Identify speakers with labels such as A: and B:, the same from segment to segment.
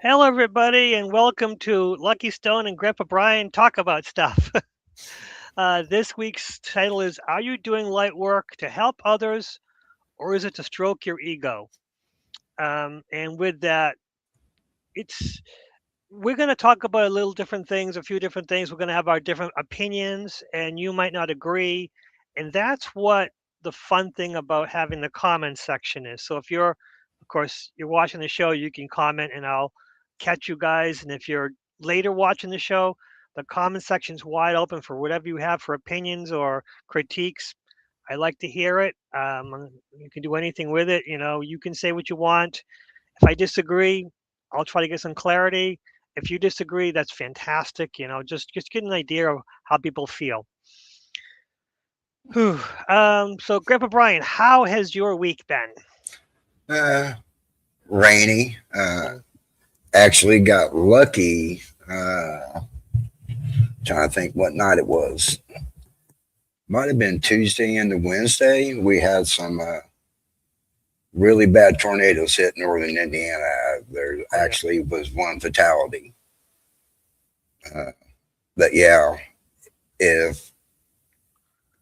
A: Hello, everybody, and welcome to Lucky Stone and Grandpa Brian Talk About Stuff. This week's title is Are You Doing Light Work to Help Others, or is it to Stroke Your Ego? And with that, it's we're going to talk about a few different things. We're going to have our different opinions, and you might not agree. And that's what the fun thing about having the comment section is. So if of course, you're watching the show, you can comment and I'll catch you guys. And if you're later watching the show, the comment section's wide open for whatever you have for opinions or critiques. I like to hear it. You can do anything with it. You can say what you want. If I disagree, I'll try to get some clarity. If you disagree, that's fantastic. Just get an idea of how people feel. Whew. So Grandpa Brian, how has your week been?
B: Uh, Rainy.
A: Mm.
B: Actually got lucky. Trying to think what night it was. Might have been Tuesday into Wednesday. We had some really bad tornadoes hit northern Indiana. There
A: Oh yeah.
B: actually was one fatality. Uh, but yeah, if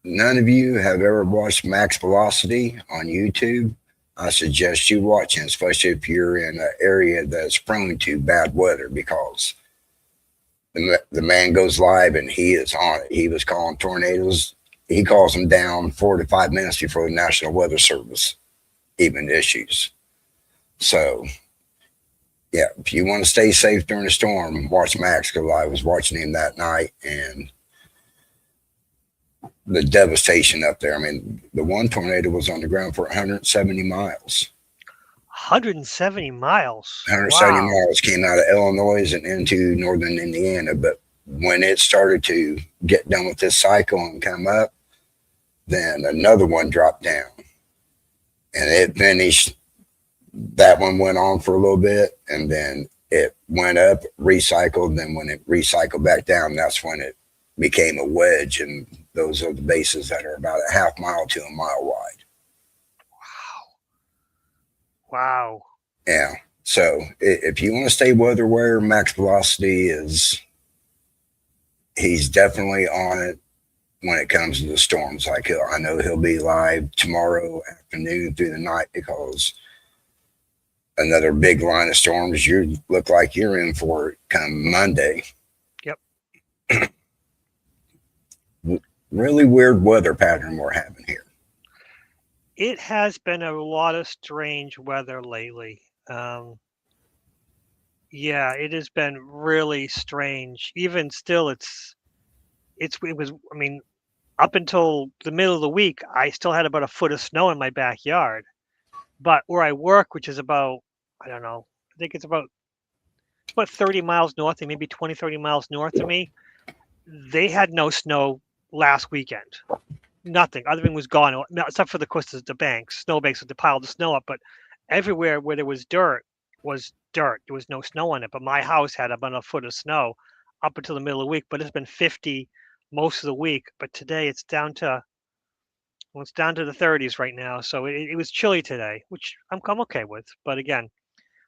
B: none of you have ever watched Max Velocity on YouTube, I suggest you watching, especially if you're in an area that's prone to bad weather, because the man goes live and he is on it. He was calling tornadoes. He calls them down 4 to 5 minutes before the National Weather Service even issues. So yeah, if you want to stay safe during a storm, watch Max, because I was watching him that night and the devastation up there. I mean, the one tornado was on the ground for 170 miles.
A: 170 miles.
B: 170
A: Wow.
B: miles came out of Illinois and into northern Indiana. But when it started to get done with this cycle and come up, then another one dropped down and it finished. That one went on for a little bit and then it went up, recycled. Then when it recycled back down, that's when it became a wedge. And those are the bases that are about a half mile to a mile wide.
A: Wow.
B: Yeah. So if you want to stay weather aware, Max Velocity he's definitely on it when it comes to the storms. Like I know he'll be live tomorrow afternoon through the night, because another big line of storms you look like you're in for come Monday.
A: Yep.
B: Really weird weather pattern we're having here.
A: It has been a lot of strange weather lately. Yeah, it has been really strange. Even still, it was. I mean, up until the middle of the week, I still had about a foot of snow in my backyard. But where I work, which is about, I don't know, I think it's about 30 miles north, and maybe 20, 30 miles north of me, they had no snow last weekend. Nothing. Everything was gone, except for the course of the banks, snowbanks with the pile of snow up. But everywhere where there was dirt was dirt. There was no snow on it. But my house had about a foot of snow up until the middle of the week. But it's been 50 most of the week. But today it's down to the 30s right now. So it was chilly today, which I'm okay with. But again,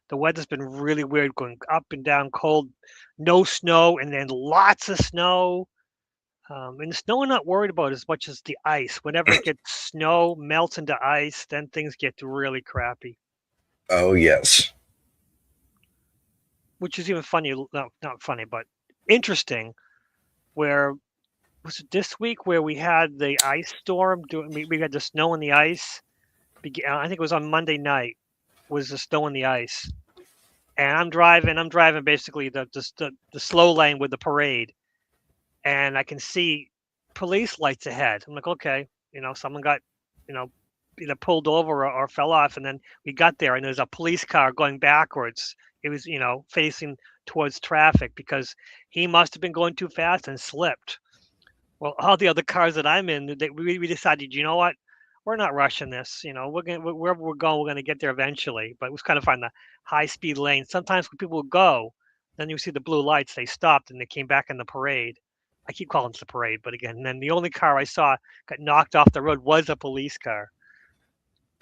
A: the weather's been really weird, going up and down, cold, no snow, and then lots of snow. And the snow I'm not worried about as much as the ice. Whenever it gets snow, melts into ice, then things get really crappy.
B: Oh yes.
A: Which is even funny, not funny, but interesting. Where was it this week where we had the ice storm? We had the snow and the ice. I think it was on Monday night. Was the snow and the ice? And I'm driving basically the slow lane with the parade, and I can see police lights ahead. I'm like, okay, someone got, you know, either pulled over or fell off, and then we got there, and there's a police car going backwards. It was, facing towards traffic because he must have been going too fast and slipped. Well, all the other cars that I'm in, we decided, you know what? We're not rushing this. Wherever we're going, we're gonna get there eventually. But it was kind of fun. The high speed lane. Sometimes when people go, then you see the blue lights. They stopped and they came back in the parade. I keep calling it the parade, but again, and then the only car I saw got knocked off the road was a police car.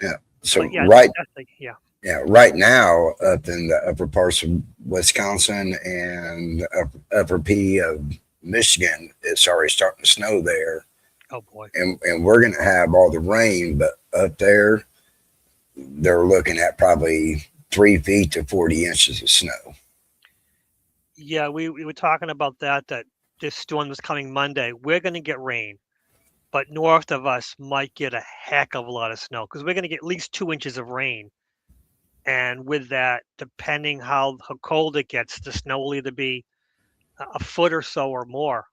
B: Yeah.
A: But
B: So
A: yeah,
B: right
A: that's like, yeah.
B: Yeah, right now up in the upper parts of Wisconsin and upper P of Michigan, it's already starting to snow there,
A: Oh boy.
B: and we're going to have all the rain, but up there they're looking at probably 3 feet to 40 inches of snow.
A: Yeah, we were talking about that. That this storm was coming Monday. We're going to get rain, but north of us might get a heck of a lot of snow because we're going to get at least 2 inches of rain. And with that, depending how cold it gets, the snow will either be a foot or so or more.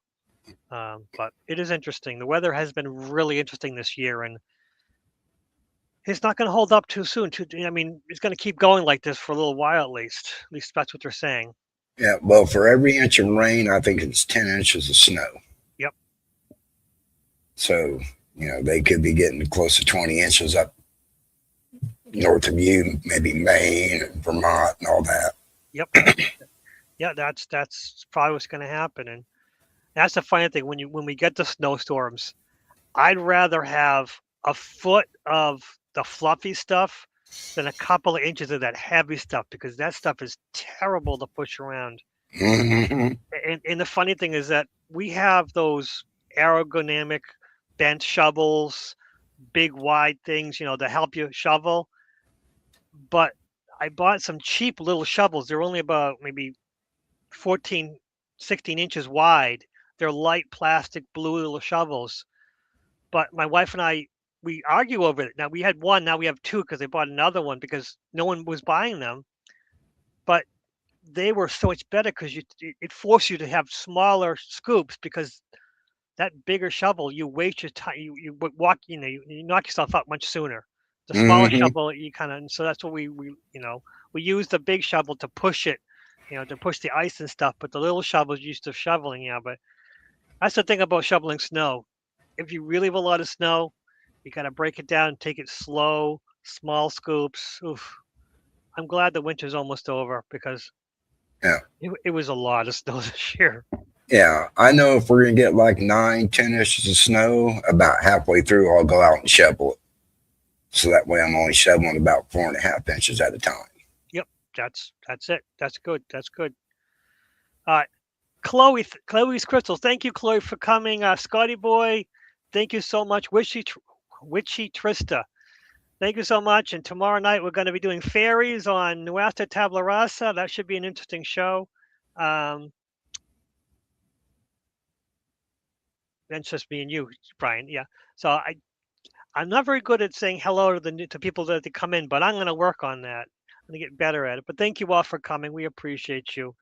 A: But it is interesting. The weather has been really interesting this year, and it's not going to hold up too soon. I mean, it's going to keep going like this for a little while at least. At least that's what they're saying.
B: Yeah, well, for every inch of rain, I think it's 10 inches of snow.
A: Yep.
B: So, they could be getting close to 20 inches up north of you, maybe Maine, and Vermont, and all that.
A: Yep. Yeah, that's probably what's going to happen. And that's the funny thing when we get the snowstorms, I'd rather have a foot of the fluffy stuff than a couple of inches of that heavy stuff because that stuff is terrible to push around.
B: Hmm.
A: And the funny thing is that we have those ergonomic bent shovels, big wide things, to help you shovel. But I bought some cheap little shovels. They're only about maybe 14, 16 inches wide. They're light plastic blue little shovels. But my wife and I, we argue over it. Now we had one, now we have two because they bought another one because no one was buying them. But they were so much better because it forced you to have smaller scoops because that bigger shovel, you waste your time. Walk, you knock yourself out much sooner. The smaller
B: Hmm.
A: shovel, you kind of, so that's what we use the big shovel to push it, to push the ice and stuff. But the little shovels used to shoveling, yeah. But that's the thing about shoveling snow. If you really have a lot of snow, you got to break it down, take it slow, small scoops. Oof. I'm glad the winter's almost over because
B: Yeah.
A: it was a lot of snow this year.
B: Yeah. I know if we're going to get like 9, 10 inches of snow, about halfway through, I'll go out and shovel it. So that way I'm only shoveling about 4.5 inches at a time.
A: Yep, that's it. That's good. That's good. Uh, Chloe's crystals. Thank you, Chloe, for coming. Scotty boy, thank you so much. Witchy Trista. Thank you so much. And tomorrow night we're going to be doing fairies on Nuestra Tabla Rasa. That should be an interesting show. Um, that's just me and you, Brian. Yeah. So I'm not very good at saying hello to people that they come in, but I'm going to work on that. I'm going to get better at it. But thank you all for coming. We appreciate you.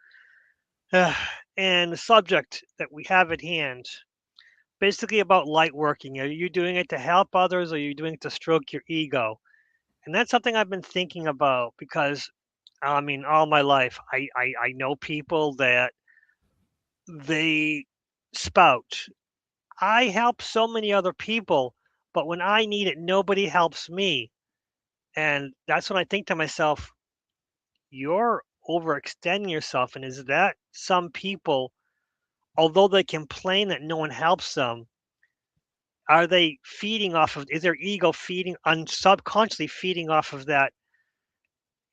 A: And the subject that we have at hand, basically about light working. Are you doing it to help others, or are you doing it to stroke your ego? And that's something I've been thinking about because, I mean, all my life, I know people that they spout. I help so many other people, but when I need it, nobody helps me. And that's when I think to myself, you're overextending yourself. And is that some people, although they complain that no one helps them, are they feeding off of, is their ego feeding, subconsciously feeding off of that?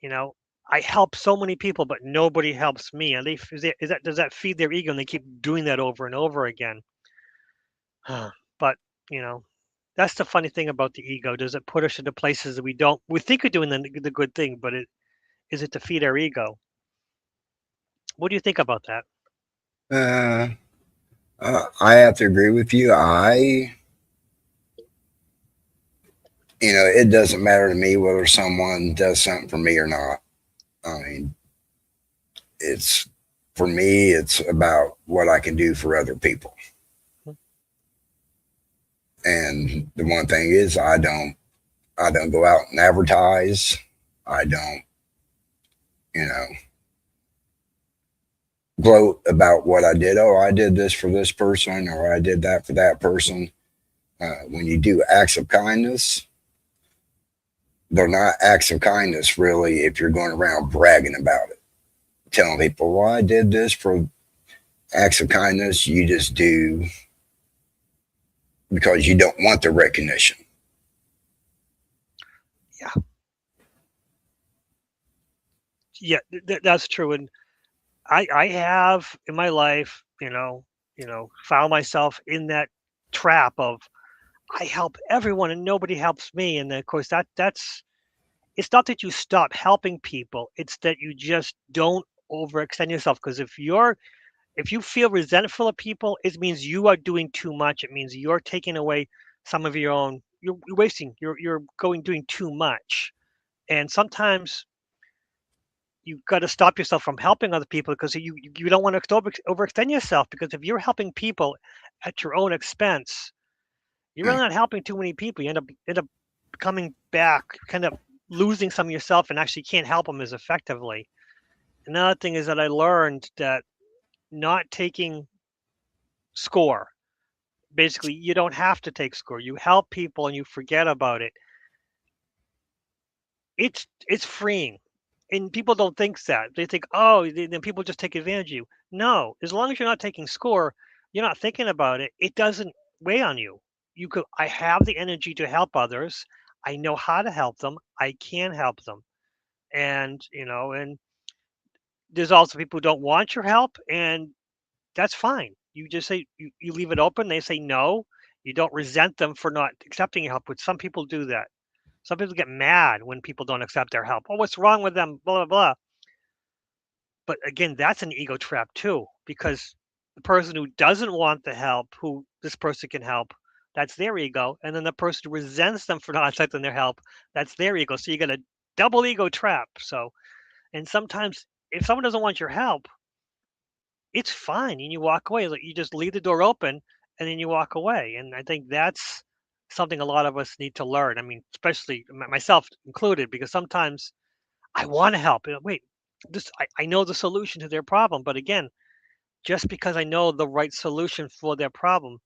A: You know, I help so many people, but nobody helps me. And does that feed their ego and they keep doing that over and over again? But, you know, that's the funny thing about the ego. Does it put us into places that we think we're doing the good thing, but is it to feed our ego? What do you think about that?
B: Uh, I have to agree with you. It doesn't matter to me whether someone does something for me or not. I mean, it's for me, it's about what I can do for other people.
A: Hmm.
B: And the one thing is, I don't go out and advertise. I don't, you know, gloat about what I did. Oh, I did this for this person, or I did that for that person. When you do acts of kindness, they're not acts of kindness really if you're going around bragging about it, telling people, well, I did this for acts of kindness. You just do because you don't want the recognition.
A: Yeah. Yeah, that's true. And I have in my life, found myself in that trap of I help everyone and nobody helps me. And then, of course, that's it's not that you stop helping people; it's that you just don't overextend yourself. Because if you feel resentful of people, it means you are doing too much. It means you're taking away some of your own. You're wasting. You're going doing too much. And sometimes you've got to stop yourself from helping other people because you don't want to overextend yourself. Because if you're helping people at your own expense, you're
B: Mm.
A: really not helping too many people. You end up coming back, kind of losing some of yourself, and actually can't help them as effectively. Another thing is that I learned that not taking score. Basically, you don't have to take score. You help people and you forget about it. It's freeing, and people don't think that. They think, oh, then people just take advantage of you. No, as long as you're not taking score, you're not thinking about it. It doesn't weigh on you. You could. I have the energy to help others. I know how to help them. I can help them, and there's also people who don't want your help, and that's fine. You just say you leave it open. They say no. You don't resent them for not accepting your help, which some people do that. Some people get mad when people don't accept their help. Oh, what's wrong with them? Blah blah blah. But again, that's an ego trap too, because the person who doesn't want the help, who this person can help, that's their ego, and then the person who resents them for not accepting their help, that's their ego. So you get a double ego trap. So, and sometimes if someone doesn't want your help, it's fine, and you walk away. Like you just leave the door open, and then you walk away. And I think that's something a lot of us need to learn. I mean, especially myself included, because sometimes I want to help. Wait, I know the solution to their problem, but again, just because I know the right solution for their problem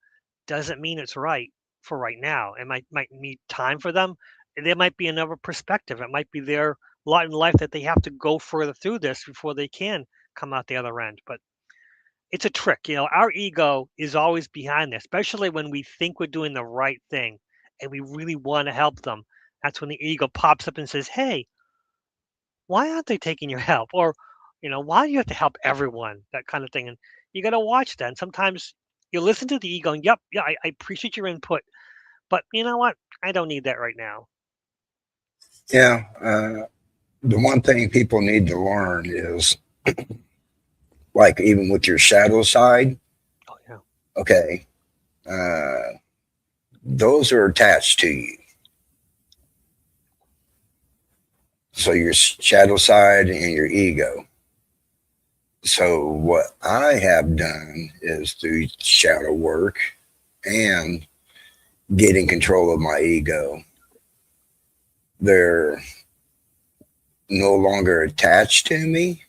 A: doesn't mean it's right for right now. It might need time for them. There might be another perspective. It might be their lot in life that they have to go further through this before they can come out the other end. But it's a trick. Our ego is always behind this, especially when we think we're doing the right thing and we really want to help them. That's when the ego pops up and says, "Hey, why aren't they taking your help?" Or, why do you have to help everyone? That kind of thing. And you got to watch that. And sometimes you listen to the ego and, yep, yeah, I appreciate your input, but you know what? I don't need that right now.
B: Yeah. The one thing people need to learn is like even with your shadow side,
A: Oh, yeah.
B: okay, uh, those are attached to you. So your shadow side and your ego. So what I have done is through shadow work and getting control of my ego, they're no longer attached to me,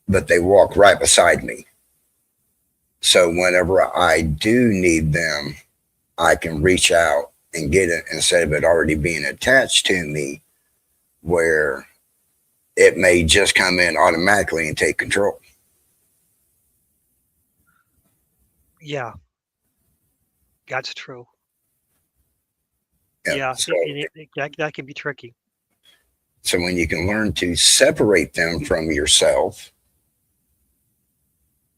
B: but they walk right beside me. So whenever I do need them, I can reach out and get it instead of it already being attached to me, where it may just come in automatically and take control.
A: Yeah, that's true.
B: Yeah.
A: Yeah,
B: So
A: that can be tricky.
B: so when you can learn to separate them from yourself,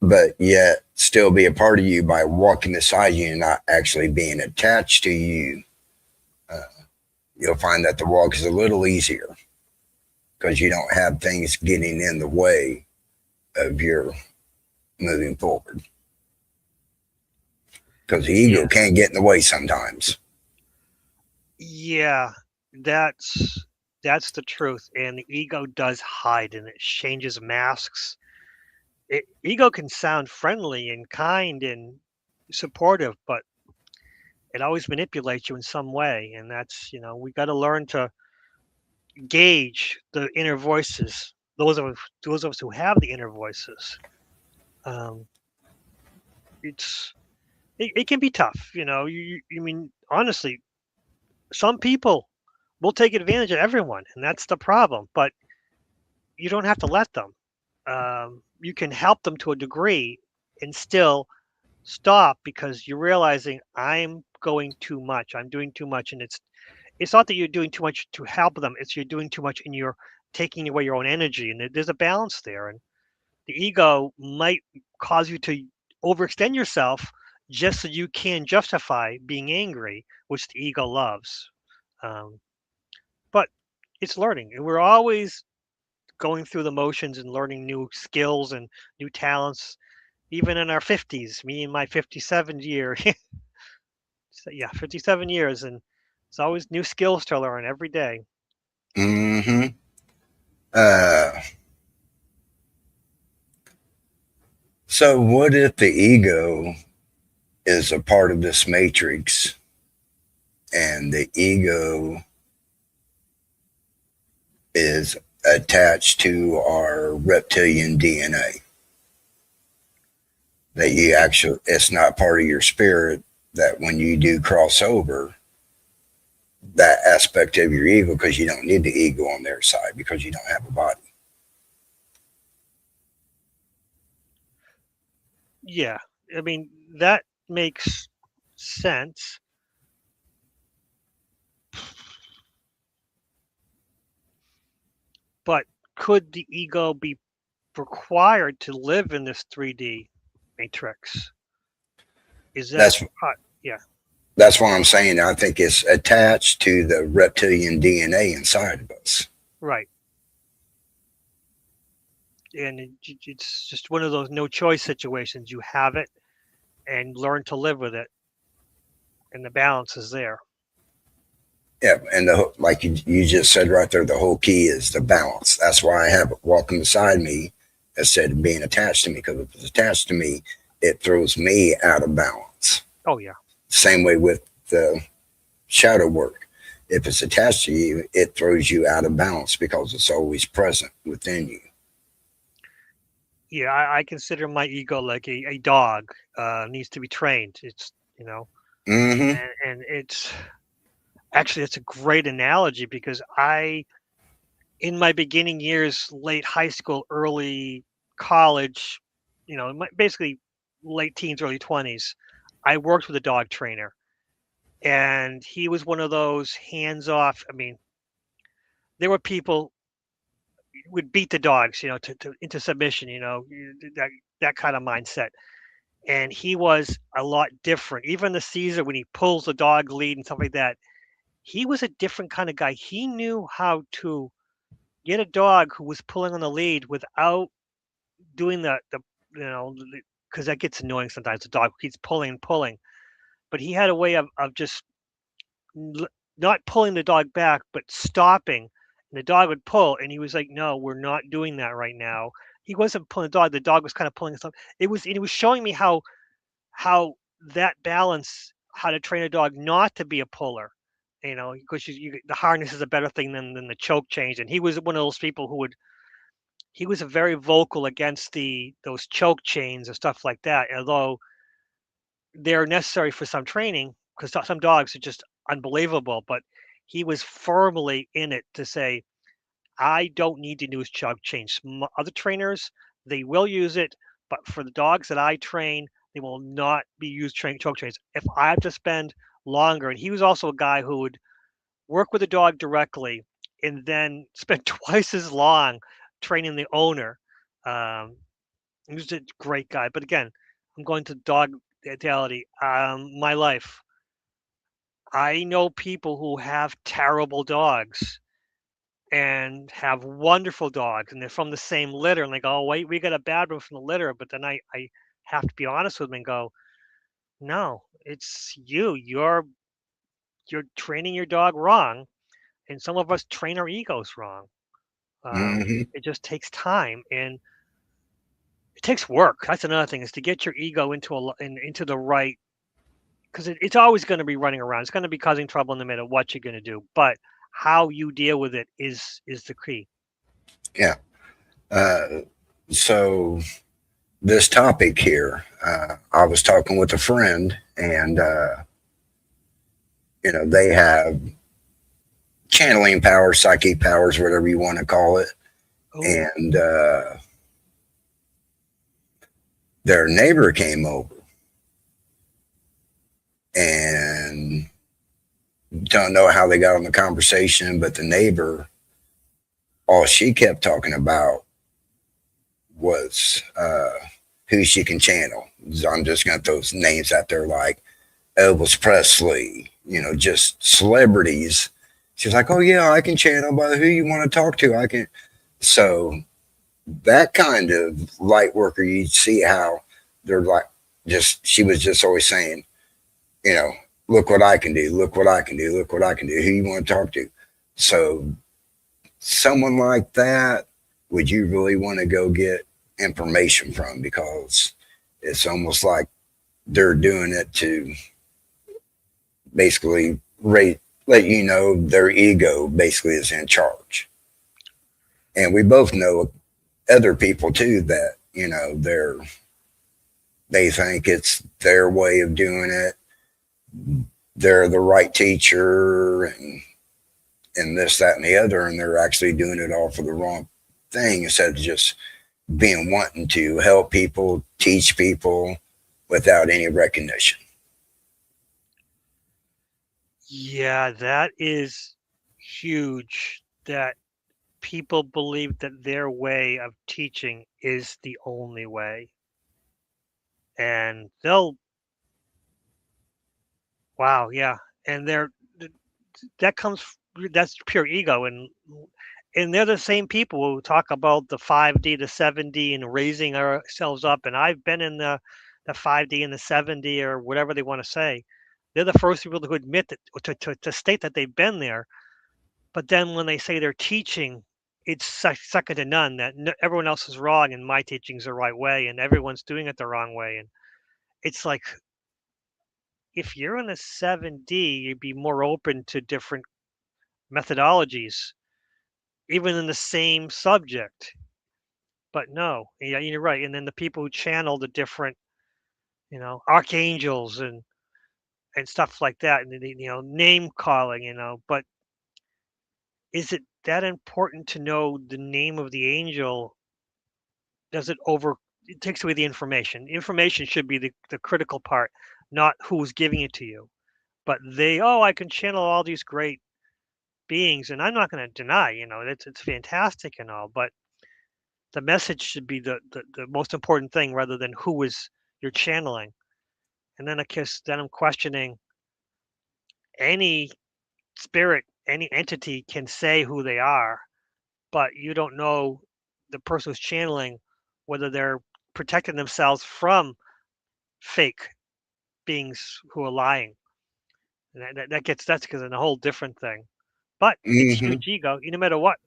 B: but yet still be a part of you by walking beside you and not actually being attached to you, uh, you'll find that the walk is a little easier because you don't have things getting in the way of your moving forward. Because the ego
A: Yeah,
B: can get in the way sometimes.
A: yeah, that's the truth. And the ego does hide, and it changes masks. Ego can sound friendly and kind and supportive, but it always manipulates you in some way. And we got to learn to gauge the inner voices. Those of us who have the inner voices. Um, it can be tough. You mean honestly, some people will take advantage of everyone, and that's the problem. But you don't have to let them. You can help them to a degree and still stop because you're realizing I'm going too much. I'm doing too much, and it's not that you're doing too much to help them. It's you're doing too much in your taking away your own energy, and there's a balance there. And the ego might cause you to overextend yourself just so you can justify being angry, which the ego loves. Um, but it's learning, and we're always going through the motions and learning new skills and new talents, even in our 50s. Me in my 57 year, so yeah, 57 years, and it's always new skills to learn every day.
B: Mm-hmm. Uh, so what if the ego is a part of this matrix and the ego is attached to our reptilian DNA? That you actually, it's not part of your spirit, that when you do cross over, that aspect of your ego, because you don't need the ego on their side because you don't have a body.
A: Yeah, I mean, that makes sense. But could the ego be required to live in this 3D matrix? Is that
B: That's
A: yeah,
B: that's what I'm saying. I think it's attached to the reptilian DNA inside of us.
A: right. And it's just one of those no choice situations. You have it and learn to live with it, and the balance is there.
B: Yeah, and like you just said right there, the whole key is the balance. That's why I have it walking beside me instead of being attached to me. Because if it's attached to me, it throws me out of balance.
A: Oh yeah,
B: Same way with the shadow work. If it's attached to you, it throws you out of balance because it's always present within you.
A: yeah. I consider my ego like a dog. Needs to be trained. It's
B: Mm-hmm.
A: and it's actually it's a great analogy because I in my beginning years, late high school, early college, basically late teens, early 20s, I worked with a dog trainer. And he was one of those hands off. I mean, there were people who would beat the dogs, into submission, that kind of mindset. And he was a lot different. Even the Caesar, when he pulls the dog lead and stuff like that, he was a different kind of guy. He knew how to get a dog who was pulling on the lead without doing the because that gets annoying sometimes. The dog keeps pulling and pulling, but he had a way of just l- not pulling the dog back, but stopping. And the dog would pull, and he was like, "No, we're not doing that right now." He wasn't pulling the dog. The dog was kind of pulling himself. It was showing me how that balance, how to train a dog not to be a puller. Because the harness is a better thing than the choke change. And he was one of those people who would he was very vocal against those choke chains and stuff like that. Although they're necessary for some training, because some dogs are just unbelievable. But he was firmly in it to say, I don't need to use choke chains. Other trainers, they will use it, but for the dogs that I train, they will not be used choke chains. If I have to spend longer, and he was also a guy who would work with the dog directly and then spend twice as long training the owner. Um, he was a great guy. But again, I'm going to dog mentality. My life. I know people who have terrible dogs and have wonderful dogs, and they're from the same litter. And they go, "Oh, wait, we got a bad one from the litter." But then I have to be honest with them and go, "No, it's you. You're training your dog wrong, and some of us train our egos wrong."
B: Mm-hmm.
A: It just takes time and it takes work. That's another thing, is to get your ego into the right, because it's always going to be running around. It's going to be causing trouble in the middle. What you're going to do, but how you deal with it is the key.
B: Yeah. Uh, so this topic here, I was talking with a friend, and they have channeling powers, psychic powers, whatever you want to call it,
A: Oh,
B: and their neighbor came over and don't know how they got on the conversation, but the neighbor all she kept talking about was who she can channel. So I'm just going to throw names out there like Elvis Presley, just celebrities. She's like, oh, yeah, I can channel, but who you want to talk to, I can. So that kind of light worker, you see how they're like, she was just always saying, you know, look what I can do, look what I can do, look what I can do, who you want to talk to. So someone like that, would you really want to go get information from? Because it's almost like they're doing it to basically let you know their ego basically is in charge. And we both know other people too that, they think it's their way of doing it. They're the right teacher and this, that, and the other, and they're actually doing it all for the wrong thing instead of just being wanting to help people, teach people without any recognition.
A: Yeah, that is huge. That people believe that their way of teaching is the only way. And wow, yeah. And that that's pure ego. And they're the same people who talk about the 5D to 7D and raising ourselves up. And I've been in the 5D and the 7D or whatever they want to say. They're the first people who admit that to state that they've been there. But then when they say they're teaching, it's second to none that everyone else is wrong and my teaching's the right way and everyone's doing it the wrong way. And it's like if you're in a 7D, you'd be more open to different methodologies, even in the same subject. But no, yeah, you're right. And then the people who channel the different, archangels and stuff like that, and name calling, But is it that important to know the name of the angel? Does it over? It takes away the information. Information should be the critical part, not who's giving it to you. But I can channel all these great beings, and I'm not going to deny, it's fantastic and all, but the message should be the most important thing rather than who is you're channeling. And then I guess then I'm questioning any spirit, any entity can say who they are, but you don't know the person who's channeling whether they're protecting themselves from fake beings who are lying. And that's because it's a whole different thing. But it's
B: Hmm.
A: huge ego. No matter what,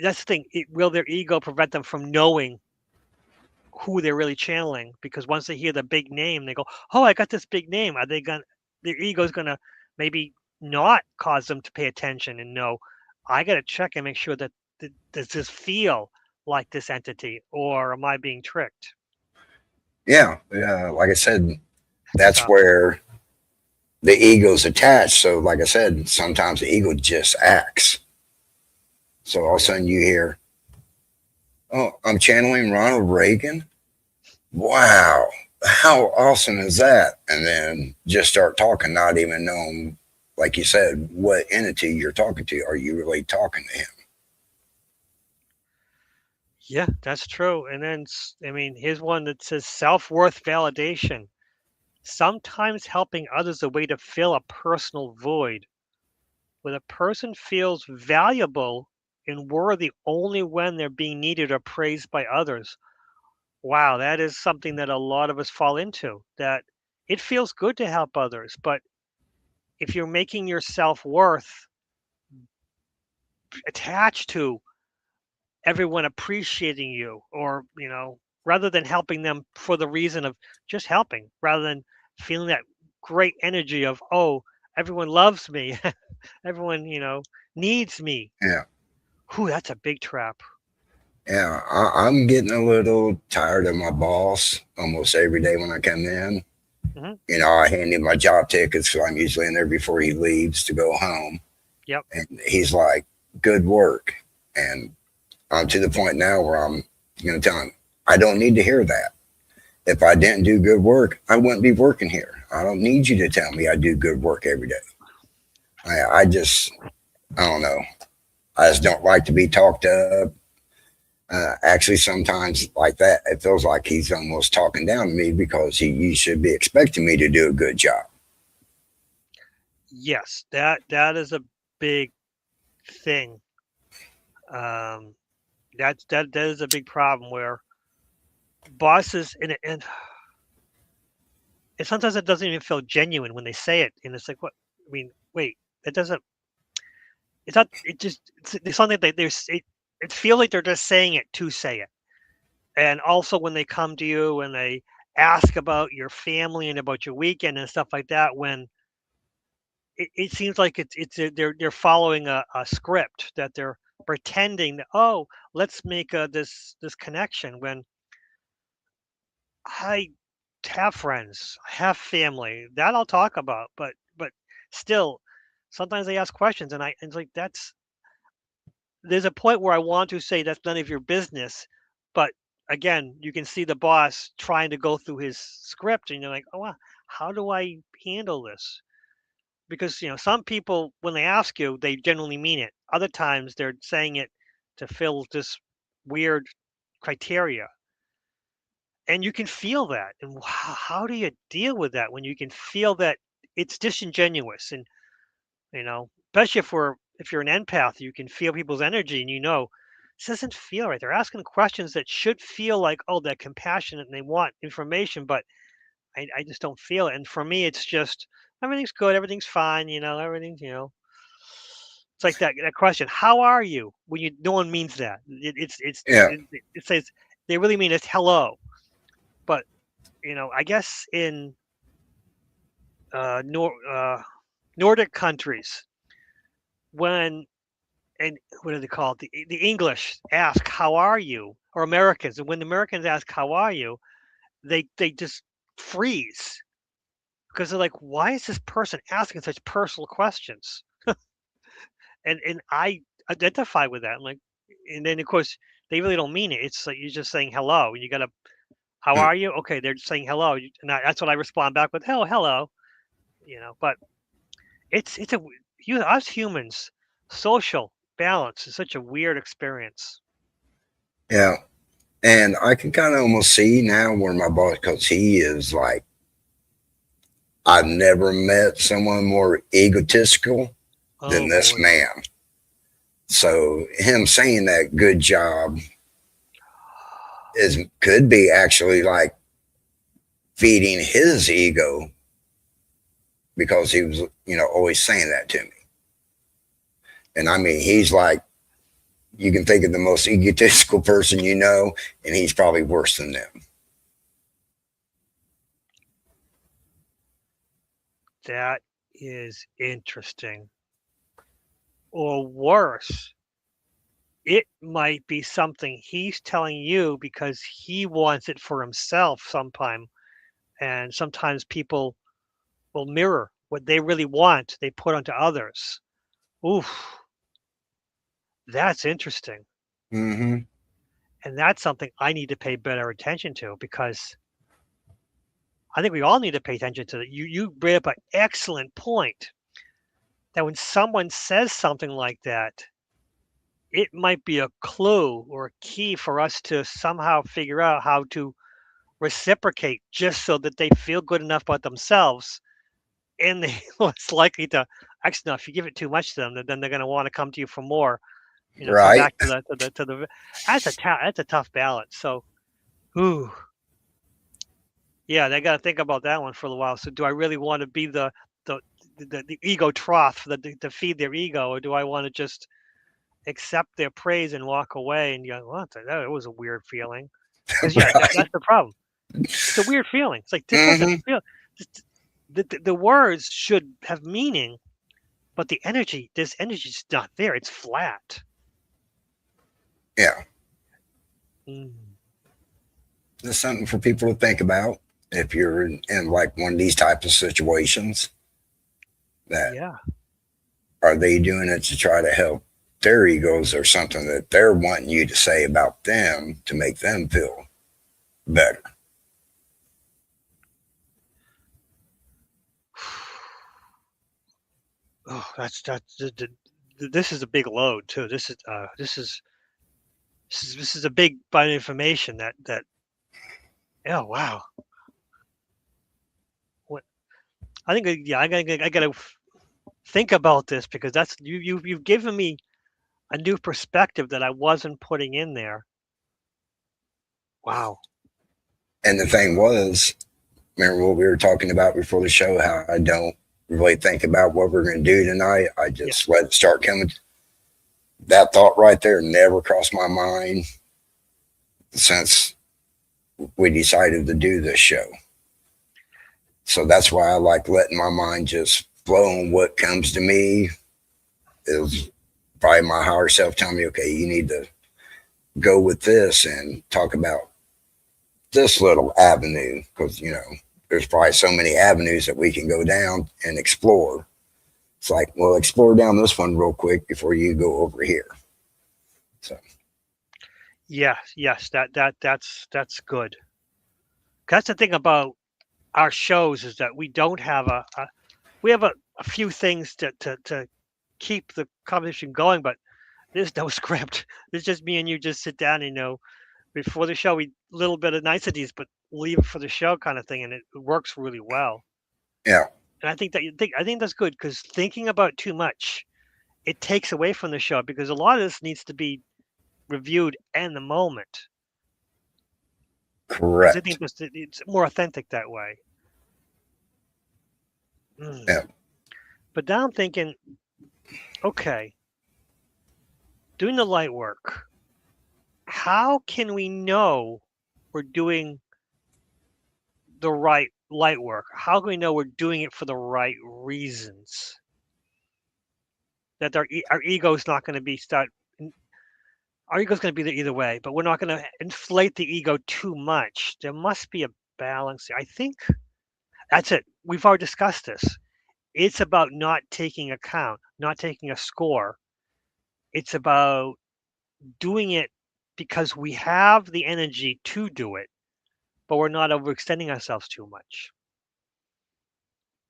A: that's the thing. Will their ego prevent them from knowing who they're really channeling? Because once they hear the big name, they go, "Oh, I got this big name." Are they gonna? Their ego's gonna maybe not cause them to pay attention and know. I got to check and make sure that does this feel like this entity, or am I being tricked?
B: Yeah, like I said,
A: It's
B: that's
A: tough.
B: where the ego's attached. So, like I said, sometimes the ego just acts. So all
A: Oh
B: of a
A: yeah.
B: sudden you hear, "Oh, I'm channeling Ronald Reagan. Wow, how awesome is that?" And then just start talking, not even knowing, like you said, what entity you're talking to. Are you really talking to him?
A: Yeah, that's true. And then, I mean, here's one that says self-worth validation. Sometimes helping others a way to fill a personal void. When a person feels valuable and worthy only when they're being needed or praised by others. Wow, that is something that a lot of us fall into. That it feels good to help others, but if you're making your self-worth attached to everyone appreciating you or, rather than helping them for the reason of just helping, rather than feeling that great energy of, oh, everyone loves me, everyone, needs me.
B: Yeah.
A: Whew, that's a big trap.
B: Yeah, I'm getting a little tired of my boss almost every day when I come in.
A: Hmm.
B: I hand him my job tickets because I'm usually in there before he leaves to go home.
A: Yep.
B: And he's like, good work. And I'm to the point now where I'm going to tell him, I don't need to hear that. If I didn't do good work, I wouldn't be working here. I don't need you to tell me I do good work every day. I just, I don't know. I just don't like to be talked up. Actually, sometimes like that, it feels like he's almost talking down to me because you should be expecting me to do a good job.
A: Yes, that is a big thing. Um, that is a big problem where bosses and sometimes it doesn't even feel genuine when they say it, and it's like, what? I mean, wait, that doesn't. It's not. It just. It's something that it feels like they're just saying it to say it. And also when they come to you and they ask about your family and about your weekend and stuff like that, when it seems like they're following a script that they're pretending that, oh, let's make this connection when I have friends, I have family that I'll talk about, but still, sometimes they ask questions, and it's like there's a point where I want to say that's none of your business, but again, you can see the boss trying to go through his script, and you're like, oh, wow, how do I handle this? Because some people, when they ask you, they genuinely mean it. Other times, they're saying it to fill this weird criteria, and you can feel that. And how do you deal with that when you can feel that it's disingenuous? And especially if you're an empath, you can feel people's energy, and this doesn't feel right. They're asking questions that should feel like, oh, they're compassionate and they want information, but I just don't feel it. And for me, it's just everything's good, everything's fine, everything's. It's like that question, "How are you?" When no one means that.
B: Yeah,
A: It says they really mean it's hello, but I guess in uh, Nor- uh, Nordic countries, when and what do they call it? The English ask, "How are you?" or Americans, and when the Americans ask, "How are you?" they just freeze because they're like, "Why is this person asking such personal questions?" And I identify with that. I'm like, and then of course they really don't mean it. It's like you're just saying hello, and you gotta, "How are you?" Okay, they're just saying hello, and that's what I respond back with, hello." But it's us humans, social balance is such a weird experience.
B: yeah. And I can kind of almost see now where my boss, because he is like, I've never met someone more egotistical than
A: Oh
B: this
A: boy.
B: man. So him saying that good job is could be actually like feeding his ego because he was, always saying that to me. And I mean, he's like, you can think of the most egotistical person you know, and he's probably worse than them.
A: That is interesting. Or worse, it might be something he's telling you because he wants it for himself sometime. And sometimes people will mirror what they really want, they put onto others. Oof, that's interesting.
B: Mm-hmm.
A: And that's something I need to pay better attention to because I think we all need to pay attention to that. You bring up an excellent point that when someone says something like that, it might be a clue or a key for us to somehow figure out how to reciprocate just so that they feel good enough about themselves and they less likely to actually no, if you give it too much to them, then they're going to want to come to you for more. Come
B: Right.
A: back to the. That's a tough balance. So, ooh, yeah, they got to think about that one for a while. So, do I really want to be the the ego trough to feed their ego, or do I want to just accept their praise and walk away and go, "What? That was a weird feeling." Because yeah,
B: Right.
A: that's the problem. It's a weird feeling. It's like this doesn't
B: Mm-hmm.
A: feel. The words should have meaning, but this energy is not there. It's flat.
B: Yeah.
A: Mm,
B: That's something for people to think about if you're in like one of these types of situations. That
A: yeah.
B: are they doing it to try to help their egos or something that they're wanting you to say about them to make them feel better?
A: Oh, that's this is a big load too. This is a big bite of information that. Oh wow. What I think yeah I gotta think about this because that's you've given me a new perspective that I wasn't putting in there. Wow.
B: And the thing was, remember what we were talking about before the show, how I don't really think about what we're going to do tonight. I
A: Yeah.
B: just let it start coming. That thought right there never crossed my mind since we decided to do this show. So that's why I like letting my mind just flow on what comes to me. Is probably my higher self telling me, okay, you need to go with this and talk about this little avenue because, there's probably so many avenues that we can go down and explore. It's like, well, explore down this one real quick before you go over here. So,
A: Yes. That's good. That's the thing about our shows is that we don't have we have a few things to keep the conversation going, but there's no script. It's just me and you just sit down and before the show we little bit of niceties, but leave it for the show kind of thing, and it works really well.
B: yeah,
A: And I think that's good because thinking about too much it takes away from the show because a lot of this needs to be reviewed in the moment. Because I
B: correct.
A: think it's more authentic that way. Mm.
B: Yeah,
A: But now I'm thinking, okay, doing the light work, how can we know we're doing the right light work? How can we know we're doing it for the right reasons? That our ego's not going to be our ego's going to be there either way, but we're not going to inflate the ego too much. There must be a balance. I think that's it. We've already discussed this. It's about not taking account, not taking a score. It's about doing it because we have the energy to do it, but we're not overextending ourselves too much.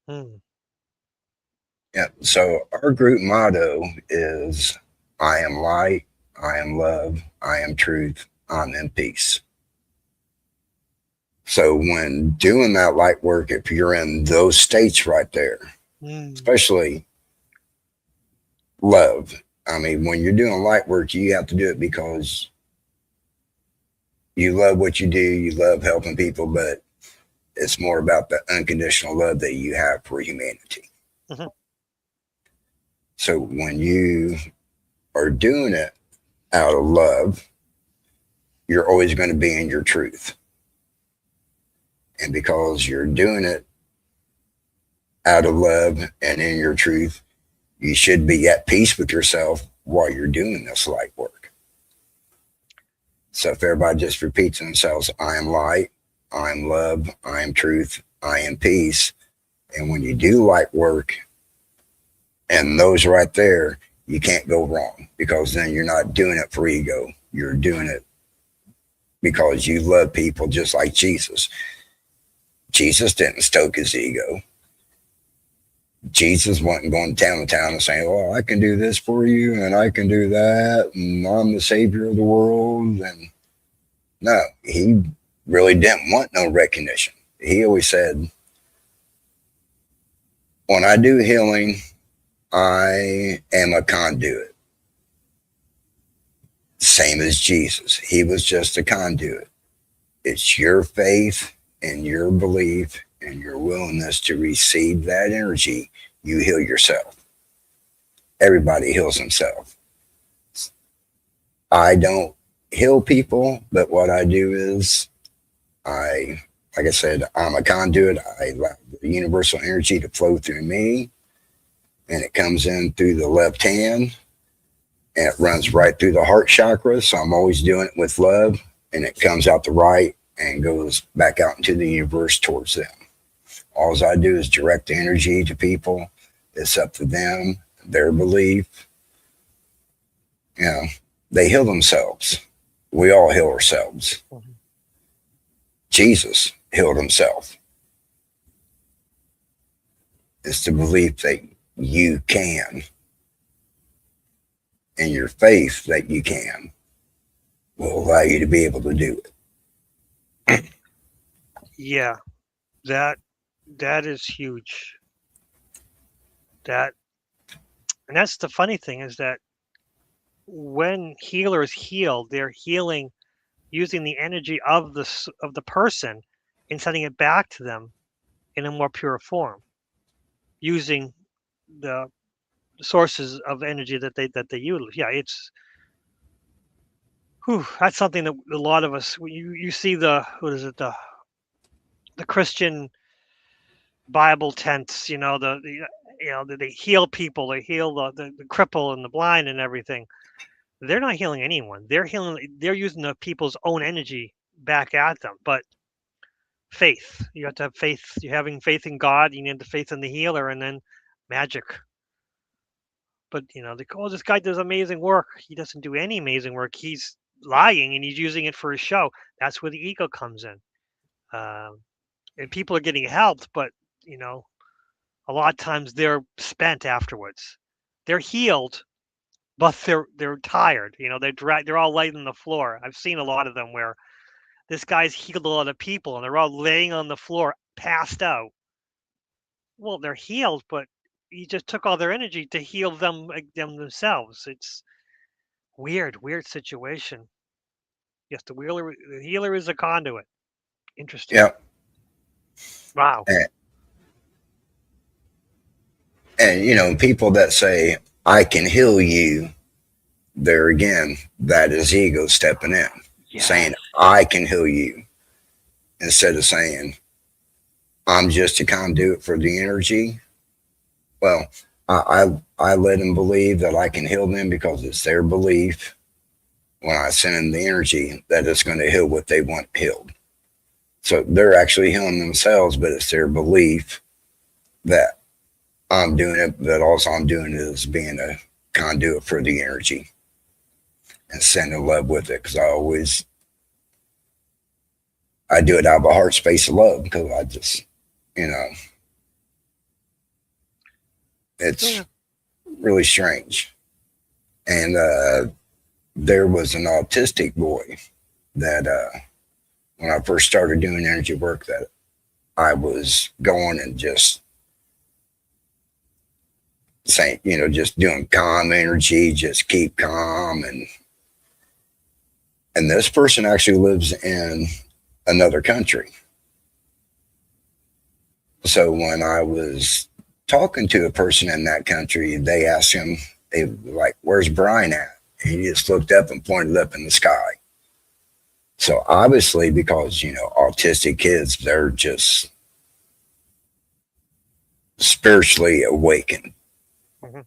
A: Hmm.
B: yeah. So our group motto is I am light, I am love, I am truth, I'm in peace. So when doing that light work, if you're in those states right there,
A: Hmm.
B: especially love, I mean, when you're doing light work, you have to do it because you love what you do, you love helping people, but it's more about the unconditional love that you have for humanity.
A: Mhm.
B: So when you are doing it out of love, you're always going to be in your truth. And because you're doing it out of love and in your truth, you should be at peace with yourself while you're doing this light work. So if everybody just repeats themselves, I am light, I am love, I am truth, I am peace. And when you do light work and those right there, you can't go wrong because then you're not doing it for ego. You're doing it because you love people just like Jesus. Jesus didn't stoke his ego. Jesus wasn't going town to town and saying, "Oh, I can do this for you, and I can do that, and I'm the savior of the world." And no, he really didn't want no recognition. He always said, "When I do healing, I am a conduit." Same as Jesus, he was just a conduit. It's your faith and your belief and your willingness to receive that energy. You heal yourself. Everybody heals himself. I don't heal people, but what I do is like I said, I'm a conduit. I allow the universal energy to flow through me, and it comes in through the left hand, and it runs right through the heart chakra. So I'm always doing it with love, and it comes out the right and goes back out into the universe towards them. All I do is direct the energy to people. It's up to them, their belief. You know, they heal themselves. We all heal ourselves.
A: Mhm.
B: Jesus healed himself. It's the belief that you can. and your faith that you can will allow you to be able to do it.
A: Yeah, that that is huge. That and that's the funny thing is that when healers heal, they're healing using the energy of of the person and sending it back to them in a more pure form, using the sources of energy that they use. Yeah, it's whew, that's something that a lot of us when you see the what is it the Christian Bible tents, they heal people, they heal the cripple and the blind and everything. They're not healing anyone. They're using the people's own energy back at them. But faith, you have to have faith. You're having faith in God, you need the faith in the healer, and then magic. But they go, oh, this guy does amazing work. He doesn't do any amazing work. He's lying and he's using it for his show. That's where the ego comes in. Um, and people are getting helped, but you know, a lot of times they're spent afterwards. They're healed, but they're tired. They're all laying on the floor. I've seen a lot of them where this guy's healed a lot of people and they're all laying on the floor, passed out. Well, they're healed, but he just took all their energy to heal them themselves. It's weird situation. Yes, the healer is a conduit. Interesting.
B: Yeah.
A: Wow.
B: And, and people that say, I can heal you, there again, that is ego stepping in, saying,
A: Yes.
B: I can heal you, instead of saying, I'm just a conduit for the energy. Well, I let them believe that I can heal them because it's their belief when I send them the energy that it's going to heal what they want healed. So they're actually healing themselves, but it's their belief that I'm doing it, that all I'm doing is being a conduit for the energy and sending love with it. Because I do it out of a heart space of love because I just, you know, it's
A: Yeah.
B: really strange. And there was an autistic boy that when I first started doing energy work, that I was going and just saying, just doing calm energy, just keep calm. And this person actually lives in another country. So when I was talking to a person in that country, they asked him, they were like, where's Brian at? And he just looked up and pointed up in the sky. So obviously, because, autistic kids, they're just spiritually awakened.
A: Hmm.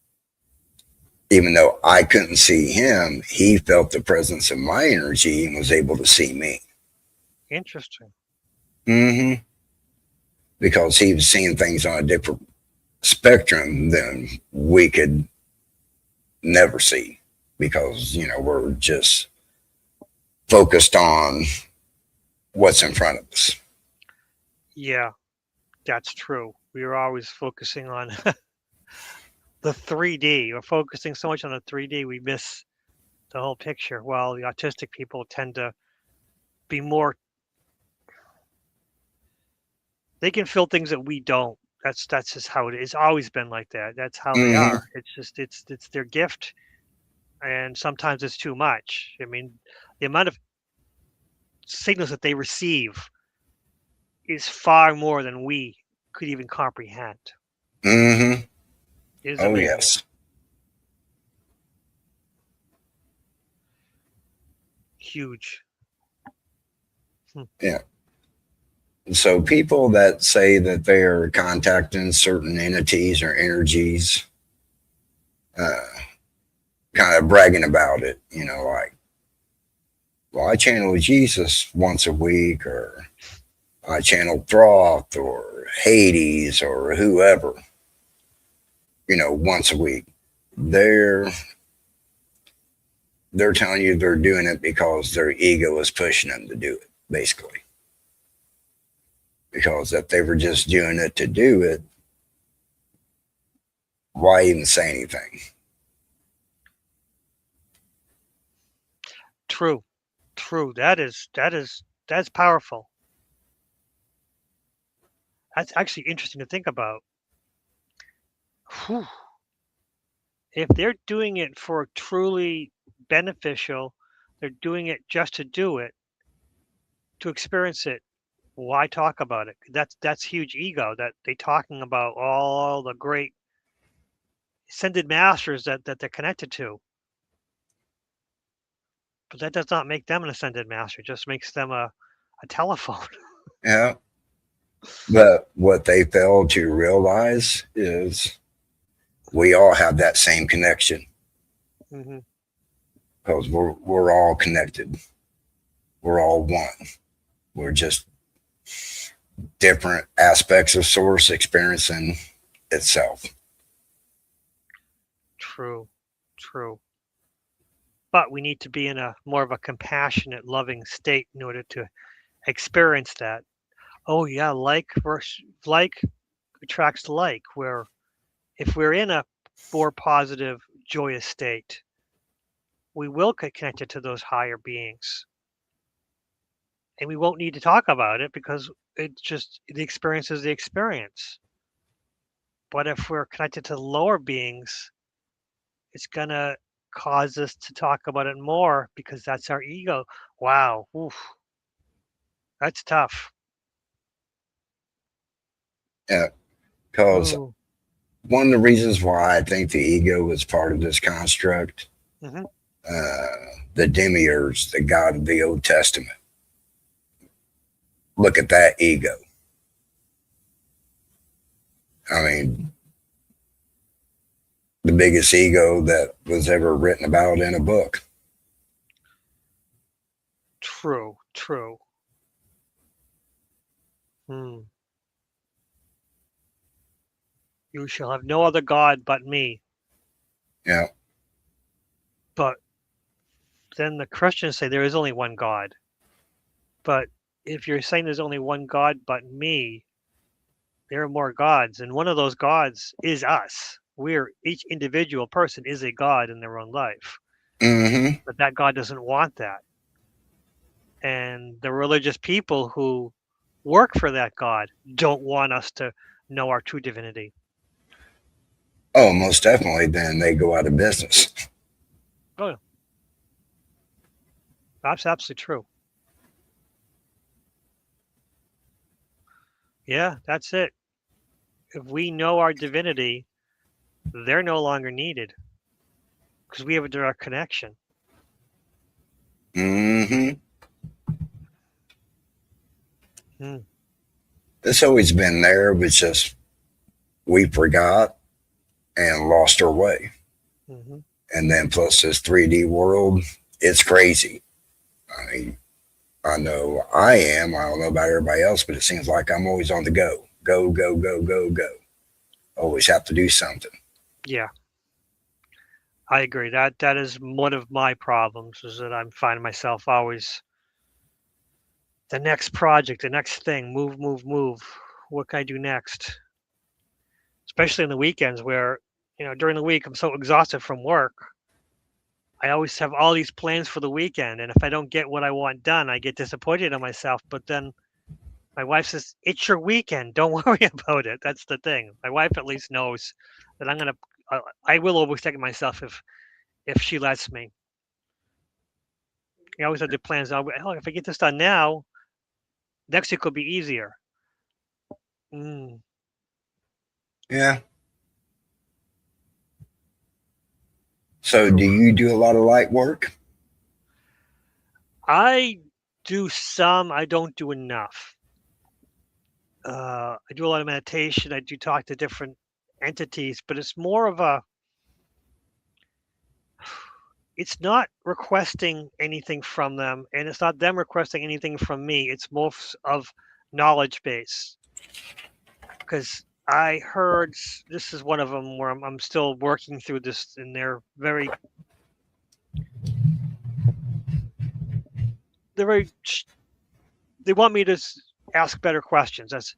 B: Even though I couldn't see him, he felt the presence of my energy and was able to see me.
A: Interesting.
B: Mm-hmm. Because he was seeing things on a different spectrum than we could never see. Because, we're just focused on what's in front of us.
A: Yeah, that's true. We are always focusing on the 3D. We're focusing so much on the 3D, we miss the whole picture. While the autistic people tend to be more, they can feel things that we don't. That's just how it is. It's always been like that. That's how they
B: Mm-hmm.
A: are. It's their gift, and sometimes it's too much. I mean, the amount of signals that they receive is far more than we could even comprehend.
B: Mm-hmm.
A: It is
B: Oh,
A: amazing.
B: yes.
A: Huge. Hmm.
B: Yeah. So people that say that they're contacting certain entities or energies, uh, kind of bragging about it, like, well, I channel Jesus once a week, or I channel Thoth or Hades or whoever, once a week. They're they're telling you they're doing it because their ego is pushing them to do it, basically. Because if they were just doing it to do it, why even say anything?
A: True. True. That's powerful. That's actually interesting to think about. Whew. If they're doing it for truly beneficial, they're doing it just to do it, to experience it. Why talk about it? That's huge ego that they talking about all the great ascended masters that they're connected to. But that does not make them an ascended master. It just makes them a telephone.
B: Yeah. But what they fail to realize is we all have that same connection
A: Hmm.
B: because we're all connected. We're all one. We're just different aspects of source experiencing itself.
A: True. True. But we need to be in a more of a compassionate, loving state in order to experience that. Oh yeah, like attracts like. Where if we're in a more positive, joyous state, we will get connected to those higher beings, and we won't need to talk about it because it's just the experience is the experience. But if we're connected to lower beings, it's gonna cause us to talk about it more because that's our ego. Wow, oof, that's tough.
B: Yeah. Because
A: Ooh.
B: one of the reasons why I think the ego is part of this construct,
A: Hmm.
B: the demiurge, the God of the Old Testament, look at that ego. I mean, the biggest ego that was ever written about in a book.
A: True, true. Hmm. You shall have no other God but me.
B: Yeah.
A: But then the Christians say there is only one God. But if you're saying there's only one God but me, there are more gods, and one of those gods is us. We're each individual person is a god in their own life,
B: Mm-hmm.
A: but that God doesn't want that. And the religious people who work for that God don't want us to know our true divinity.
B: Oh, most definitely. Then they go out of business.
A: Oh, yeah, that's absolutely true. Yeah, that's it. If we know our divinity, they're no longer needed because we have a direct connection.
B: Mm-hmm.
A: Hmm.
B: It's always been there, but just we forgot and lost our way.
A: Hmm.
B: And then plus this 3D world, it's crazy. I mean, I know I am. I don't know about everybody else, but it seems like I'm always on the go. Go, go, go, go, go. Always have to do something.
A: Yeah, I agree. That is one of my problems is that I'm finding myself always the next project, the next thing, move, move, move. What can I do next? Especially on the weekends where, during the week I'm so exhausted from work. I always have all these plans for the weekend, and if I don't get what I want done, I get disappointed in myself. But then my wife says, "It's your weekend. Don't worry about it." That's the thing. My wife at least knows that I will overtake myself if she lets me. I always have the plans. Hell, if I get this done now, next week will be easier. Mm.
B: Yeah. So, do
A: Oof.
B: you do a lot of light work?
A: I do some. I don't do enough. I do a lot of meditation. I do talk to different entities, but it's more of a. It's not requesting anything from them, and it's not them requesting anything from me. It's more of knowledge base. Because I heard this is one of them where I'm still working through this, and they're very they want me to ask better questions. That's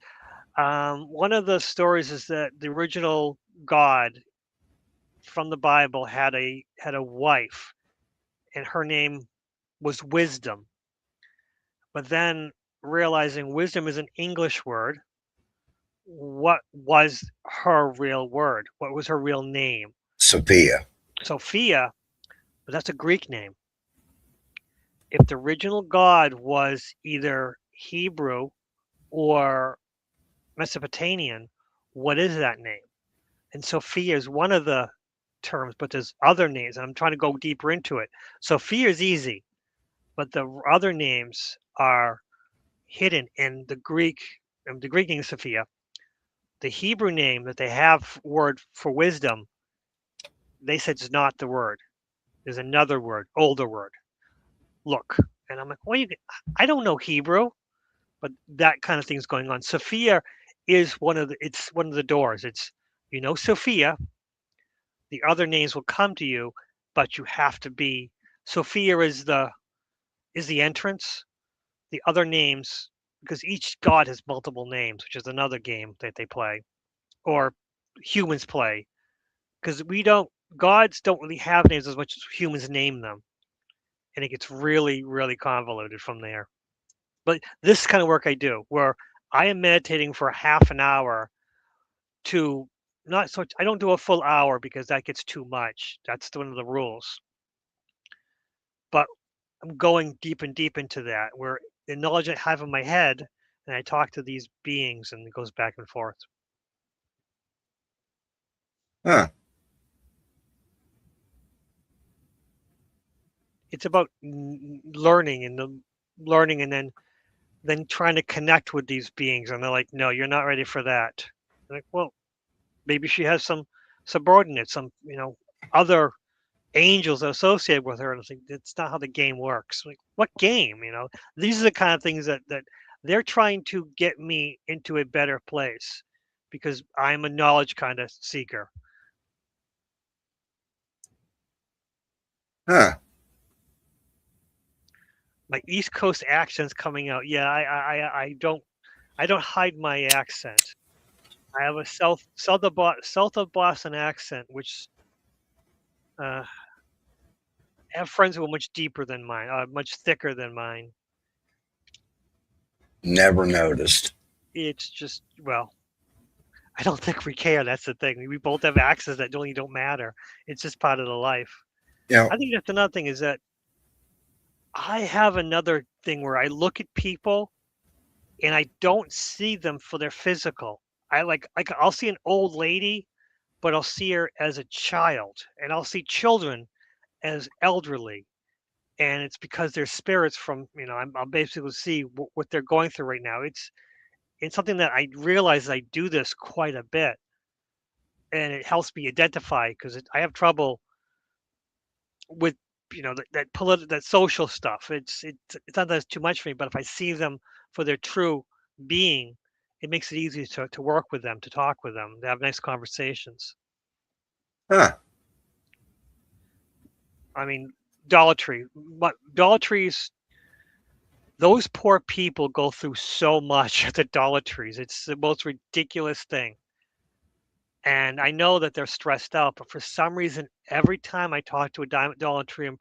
A: one of the stories is that the original God from the Bible had a wife, and her name was wisdom. But then realizing wisdom is an English word, what was her real word? What was her real name?
B: Sophia.
A: Sophia, but that's a Greek name. If the original God was either Hebrew or Mesopotamian, what is that name? And Sophia is one of the terms, but there's other names. And I'm trying to go deeper into it. Sophia is easy, but the other names are hidden in the Greek. The Greek name is Sophia. The Hebrew name that they have word for wisdom, they said it's not the word. There's another word, older word. Look. And I'm like, well, I don't know Hebrew, but that kind of thing's going on. Sophia is it's one of the doors. It's, Sophia, the other names will come to you, but you have to be Sophia is the entrance. The other names, because each god has multiple names, which is another game that they play or humans play, because gods don't really have names as much as humans name them, and it gets really, really convoluted from there. But this kind of work I do, where I am meditating for half an hour to not so I don't do a full hour because that gets too much. That's one of the rules. But I'm going deep and deep into that, where the knowledge I have in my head, and I talk to these beings, and it goes back and forth.
B: Huh.
A: It's about learning and then trying to connect with these beings, and they're like, "No, you're not ready for that." I'm like, well, maybe she has some subordinates, some other angels associated with her, and it's like that's not how the game works. Like, what game? These are the kind of things that they're trying to get me into a better place because I'm a knowledge kind of seeker.
B: Huh.
A: My East Coast accent's coming out. Yeah, I don't hide my accent. I have a south of Boston accent, which I have friends who are much deeper than mine, much thicker than mine.
B: Never noticed.
A: It's just, well, I don't think we care. That's the thing. We both have accents that don't matter. It's just part of the life.
B: You know,
A: I think that's another thing is that I have another thing where I look at people and I don't see them for their physical. I I'll see an old lady, but I'll see her as a child, and I'll see children as elderly, and it's because they're spirits from I'll basically see what they're going through right now. It's something that I realize I do this quite a bit, and it helps me identify because I have trouble with that social stuff. It's not that it's too much for me, but if I see them for their true being, it makes it easier to work with them, to talk with them, to have nice conversations.
B: huh.
A: I mean, Dollar Tree, but Dollar Trees, those poor people go through so much at the Dollar Trees. It's the most ridiculous thing. And I know that they're stressed out, but for some reason, every time I talk to a Dollar Tree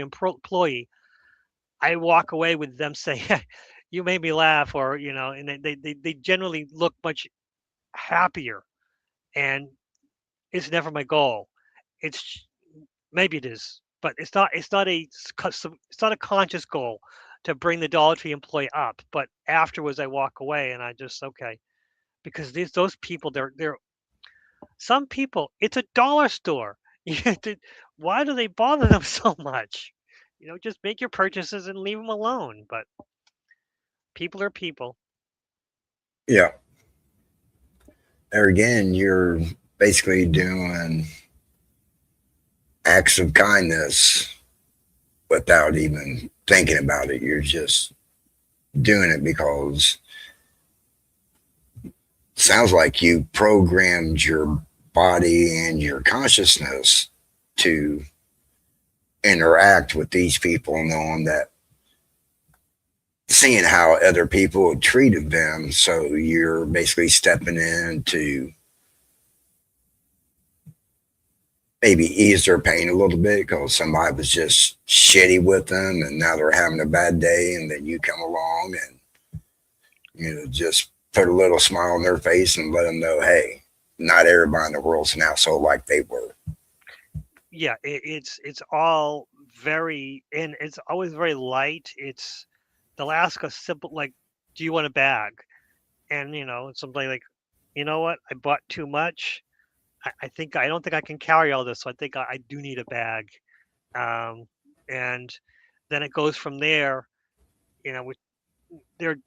A: employee, I walk away with them saying, "You made me laugh," or and they generally look much happier. And it's never my goal. It's maybe it is, but it's not a conscious goal to bring the Dollar Tree employee up. But afterwards, I walk away and I just okay because those people they're some people. It's a dollar store. Why do they bother them so much? Just make your purchases and leave them alone. But people are people.
B: Yeah. There again, you're basically doing acts of kindness without even thinking about it. You're just doing it because it sounds like you programmed your body and your consciousness to interact with these people, knowing that seeing how other people treated them. So you're basically stepping in to maybe ease their pain a little bit because somebody was just shitty with them and now they're having a bad day, and then you come along and just put a little smile on their face and let them know, hey, not everybody in the world's an asshole like they were.
A: Yeah, it's all very, and it's always very light. They'll ask a simple like, "Do you want a bag?" And somebody like, "You know what? I bought too much. I don't think I can carry all this, so I think I do need a bag." Um, and then it goes from there. With their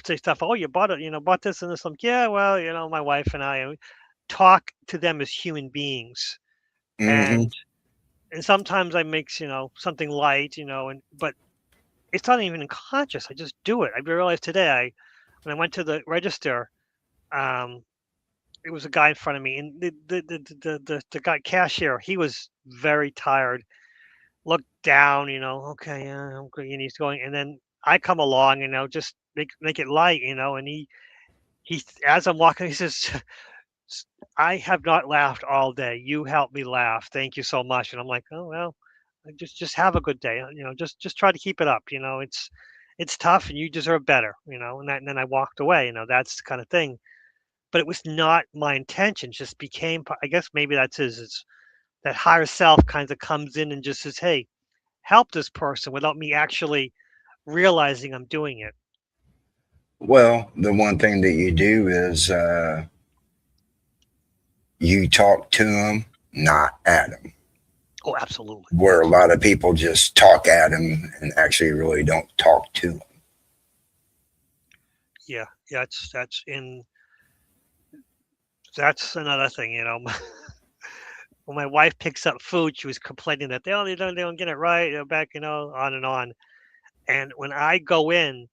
A: say stuff. Oh, you bought it. Bought this and this. I'm like, yeah, well, my wife and I talk to them as human beings,
B: Hmm.
A: and sometimes I mix, something light, and but it's not even conscious. I just do it. I realized today, when I went to the register, um, it was a guy in front of me, and the guy cashier, he was very tired. Looked down, okay, yeah, I'm good, and he's going, and then I come along, just make it light, and he as I'm walking, he says, "I have not laughed all day. You helped me laugh. Thank you so much." And I'm like, "Oh well, just have a good day. Just try to keep it up. It's tough, and you deserve better. And then I walked away. That's the kind of thing. But it was not my intention. Just became. I guess maybe that's his. It's that higher self kind of comes in and just says, "Hey, help this person," without me actually realizing I'm doing it.
B: Well, the one thing that you do is you talk to them, not at them.
A: Oh, absolutely,
B: Where a lot
A: absolutely.
B: of people just talk at them and actually really don't talk to them.
A: Yeah, yeah. That's another thing. When my wife picks up food, she was complaining that they don't get it right, back, on and on. And when I go in,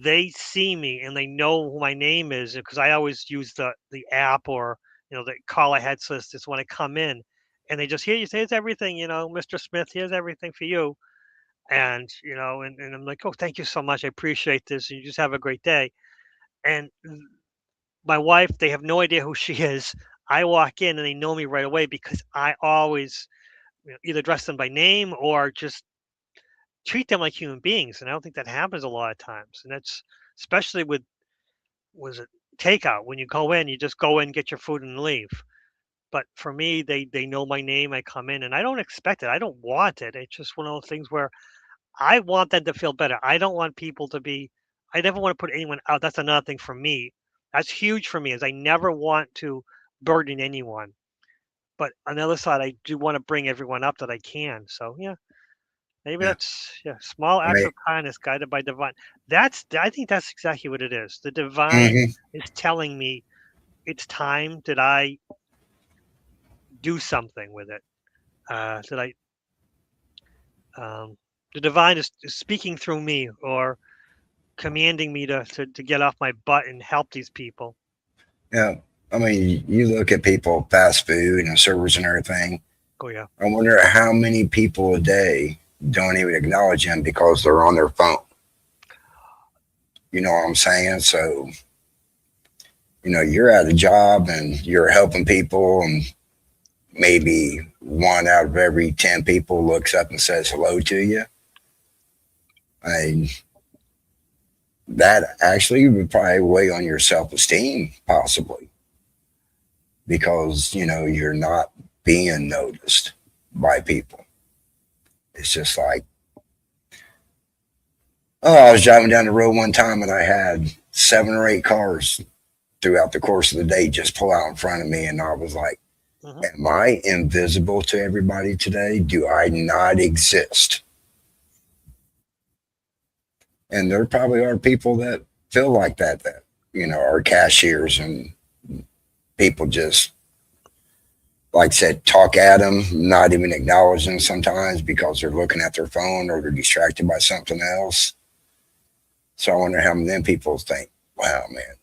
A: they see me and they know who my name is because I always use the app, or the call ahead system when I come in, and they just hear you say, "Here's everything, Mr. Smith. Here's everything for you." And and I'm like, "Oh, thank you so much. I appreciate this. You just have a great day." And my wife, they have no idea who she is. I walk in and they know me right away because I always either dress them by name or just treat them like human beings, and I don't think that happens a lot of times, and that's especially with was it takeout. When you go in, you just go in, get your food, and leave. But for me, they know my name. I come in, and I don't expect it. I don't want it. It's just one of those things where I want them to feel better. I don't want people to be. I never want to put anyone out. That's another thing for me. That's huge for me. Is I never want to burden anyone. But on the other side, I do want to bring everyone up that I can. So yeah, maybe
B: Yeah.
A: that's, yeah, small
B: I
A: acts
B: mean,
A: of kindness guided by divine. I think that's exactly what it is. The divine
B: hmm
A: is telling me it's time that I do something with it. That I the divine is speaking through me or commanding me to get off my butt and help these people.
B: yeah. I mean, you look at people, fast food and servers and everything.
A: Oh yeah.
B: I wonder how many people a day don't even acknowledge them because they're on their phone. You know what I'm saying? So, you're at a job and you're helping people, and maybe one out of every 10 people looks up and says hello to you. I that actually would probably weigh on your self esteem, possibly, because, you're not being noticed by people. It's just like, oh, I was driving down the road one time and I had 7 or 8 cars throughout the course of the day just pull out in front of me. And I was like,
A: Hmm.
B: am I invisible to everybody today? Do I not exist? And there probably are people that feel like that are cashiers, and people just, like I said, talk at them, not even acknowledge them sometimes because they're looking at their phone or they're distracted by something else. So I wonder how many people think, wow, man,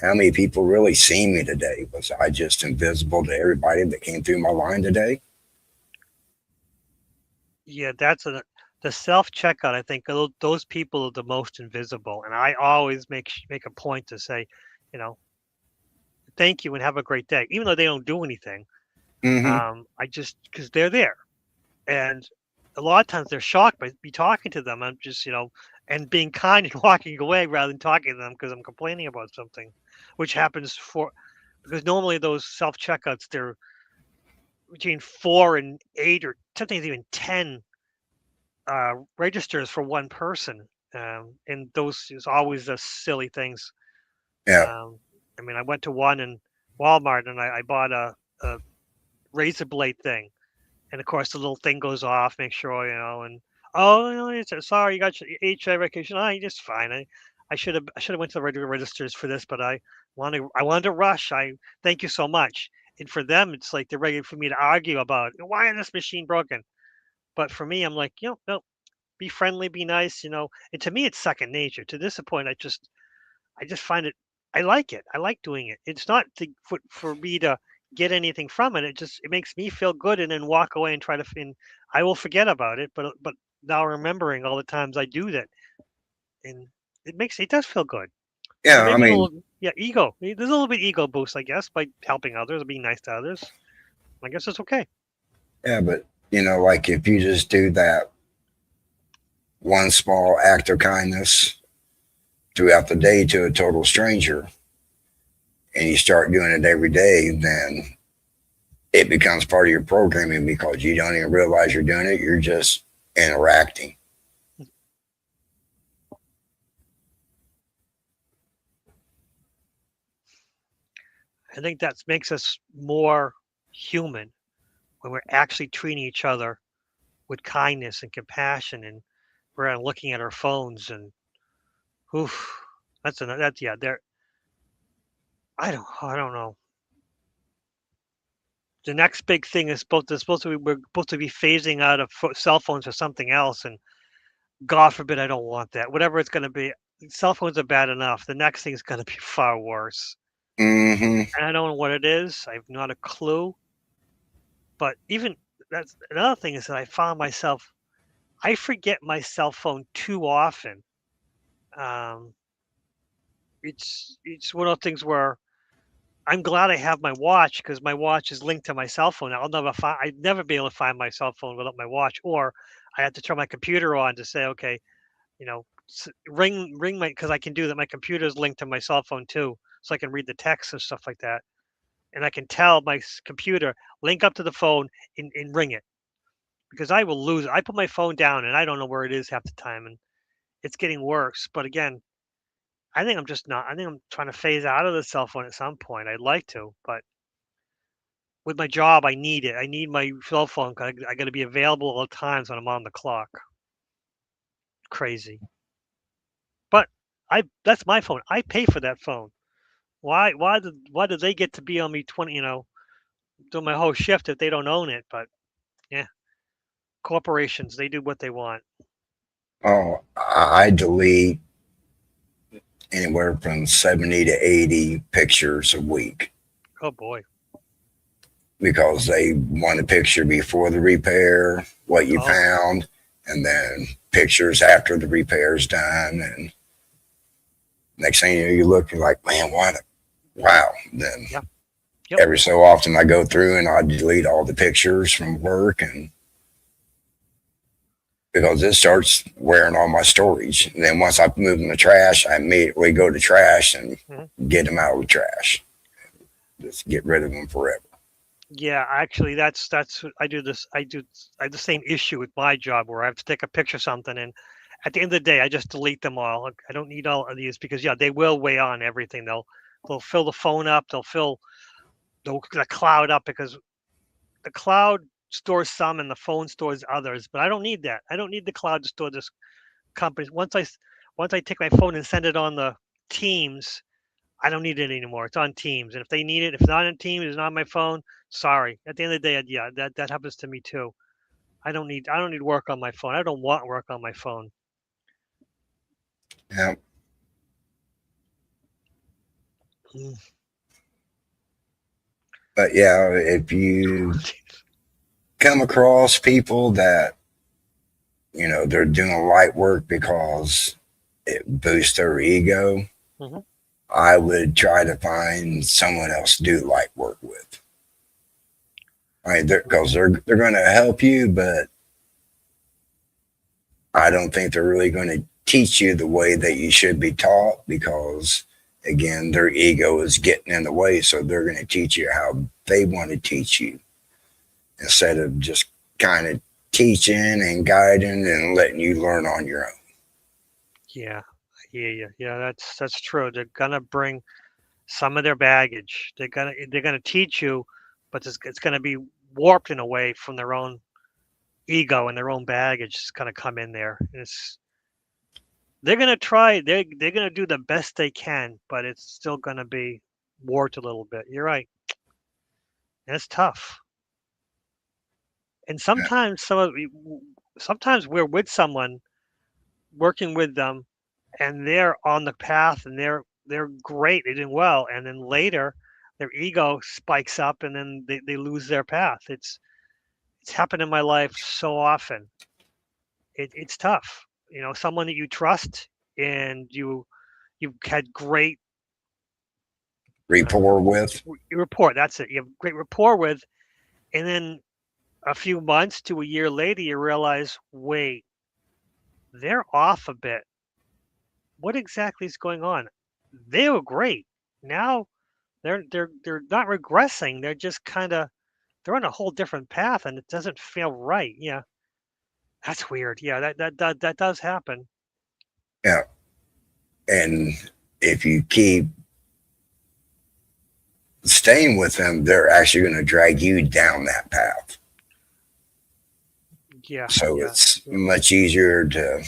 B: how many people really see me today? Was I just invisible to everybody that came through my line today?
A: Yeah, the self checkout. I think those people are the most invisible, and I always make a point to say, you know, thank you and have a great day, even though they don't do anything.
B: Mm-hmm.
A: I just because they're there, and a lot of times they're shocked by me talking to them. I'm just and being kind and walking away rather than talking to them because I'm complaining about something, which happens for because normally those self checkouts they're between 4 and 8 or sometimes even 10 registers for one person. And those is always the silly things.
B: Yeah.
A: Um, I mean, I went to one in Walmart and I bought a razor blade thing, and of course the little thing goes off, make sure and oh, sorry, you got your HI vacation. Oh, you're just fine. I should have went to the regular registers for this, but I wanted to rush. I thank you so much. And for them, it's like they're ready for me to argue about why is this machine broken. But for me, I'm like, no, be friendly, be nice. And to me, it's second nature. To this point, I just find it. I like it. I like doing it. It's not for me to get anything from it. It makes me feel good, and then walk away and try to. And I will forget about it, but now remembering all the times I do that, and it does feel good.
B: Yeah.
A: And
B: I
A: maybe a
B: mean,
A: little ego. There's a little bit ego boost, I guess, by helping others, being nice to others. I guess it's okay.
B: yeah, but like if you just do that one small act of kindness throughout the day to a total stranger, and you start doing it every day, then it becomes part of your programming because you don't even realize you're doing it. You're just interacting.
A: I think that makes us more human when we're actually treating each other with kindness and compassion, and we're looking at our phones and oof, that's yeah. There, I don't know. The next big thing is we're supposed to be phasing out of cell phones or something else, and God forbid I don't want that. Whatever it's going to be, cell phones are bad enough. The next thing is going to be far worse,
B: Mm-hmm.
A: and I don't know what it is. I have not a clue. But even that's another thing is that I found myself I forget my cell phone too often. Um, it's one of those things where I'm glad I have my watch because my watch is linked to my cell phone. I'd never be able to find my cell phone without my watch, or I have to turn my computer on to say, okay, ring my because I can do that. My computer is linked to my cell phone too, so I can read the text and stuff like that, and I can tell my computer link up to the phone and ring it because I will lose it. I put my phone down and I don't know where it is half the time, and it's getting worse. But again, I think I'm just not. I think I'm trying to phase out of the cell phone at some point. I'd like to, but with my job, I need it. I need my cell phone 'cause I got to be available all the times when I'm on the clock. Crazy, but that's my phone. I pay for that phone. Why do they get to be on me 20? Do my whole shift if they don't own it? But yeah, corporations they do what they want.
B: Oh, I delete anywhere from 70 to 80 pictures a week
A: Oh boy.
B: because they want a picture before the repair, what you
A: Oh
B: found, and then pictures after the repair's done. And next thing you know, you look, you're like, man, what? Wow. Then
A: yeah. Yep.
B: every so often I go through and I delete all the pictures from work, and because it starts wearing on my storage. And then once I move them to trash, I immediately go to trash and
A: Mhm.
B: get them out of the trash. Just get rid of them forever.
A: Yeah, actually, I do this. I have the same issue with my job where I have to take a picture of something, and at the end of the day, I just delete them all. Like, I don't need all of these because yeah, they will weigh on everything. They'll fill the phone up. They'll fill the cloud up because the cloud stores some and the phone stores others. But I don't need that. I don't need the cloud to store this company. Once I take my phone and send it on the Teams, I don't need it anymore. It's on Teams, and if they need it, if it's not on Teams, it's not on my phone. Sorry. At the end of the day, yeah, that happens to me too. I don't need work on my phone. I don't want work on my phone.
B: Yeah.
A: Mm.
B: But yeah, if you come across people that, they're doing light work because it boosts their ego,
A: Mhm.
B: I would try to find someone else to do light work with. I mean, because they're going to help you, but I don't think they're really going to teach you the way that you should be taught because, again, their ego is getting in the way. So they're going to teach you how they want to teach you instead of just kind of teaching and guiding and letting you learn on your own.
A: Yeah, I hear you. Yeah, that's true. They're gonna bring some of their baggage. They're gonna teach you, but it's gonna be warped in a way from their own ego and their own baggage. Is gonna come in there. And they're gonna try. They're gonna do the best they can, but it's still gonna be warped a little bit. You're right. And it's tough. And
B: Yeah.
A: sometimes we're with someone, working with them, and they're on the path, and they're great. They're doing well, and then later their ego spikes up, and then they lose their path. It's happened in my life so often. It's tough. Someone that you trust, and you've had great
B: Rapport with.
A: rapport. That's it. You have great rapport with, and then a few months to a year later, you realize, wait, they're off a bit. What exactly is going on? They were great. Now they're not regressing. They're just kind of they're on a whole different path, and it doesn't feel right. Yeah, that's weird. Yeah, that does happen.
B: Yeah. And if you keep staying with them, they're actually going to drag you down that path.
A: Yeah,
B: So
A: yeah,
B: it's
A: yeah.
B: much easier to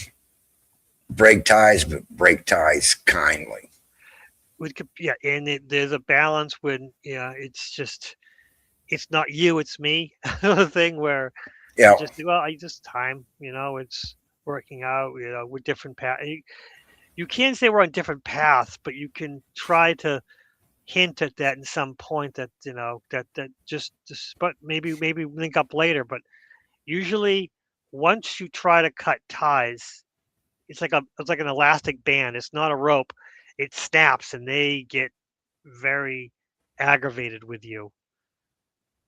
B: break ties, but break ties kindly.
A: Yeah, and there's a balance when yeah, it's just it's not you, it's me. The thing where you
B: Yeah.
A: just well, I just time. It's working out. With different path. You can't say we're on different paths, but you can try to hint at that in some point that that just but maybe link up later. But usually once you try to cut ties, it's like an elastic band. It's not a rope. It snaps, and they get very aggravated with you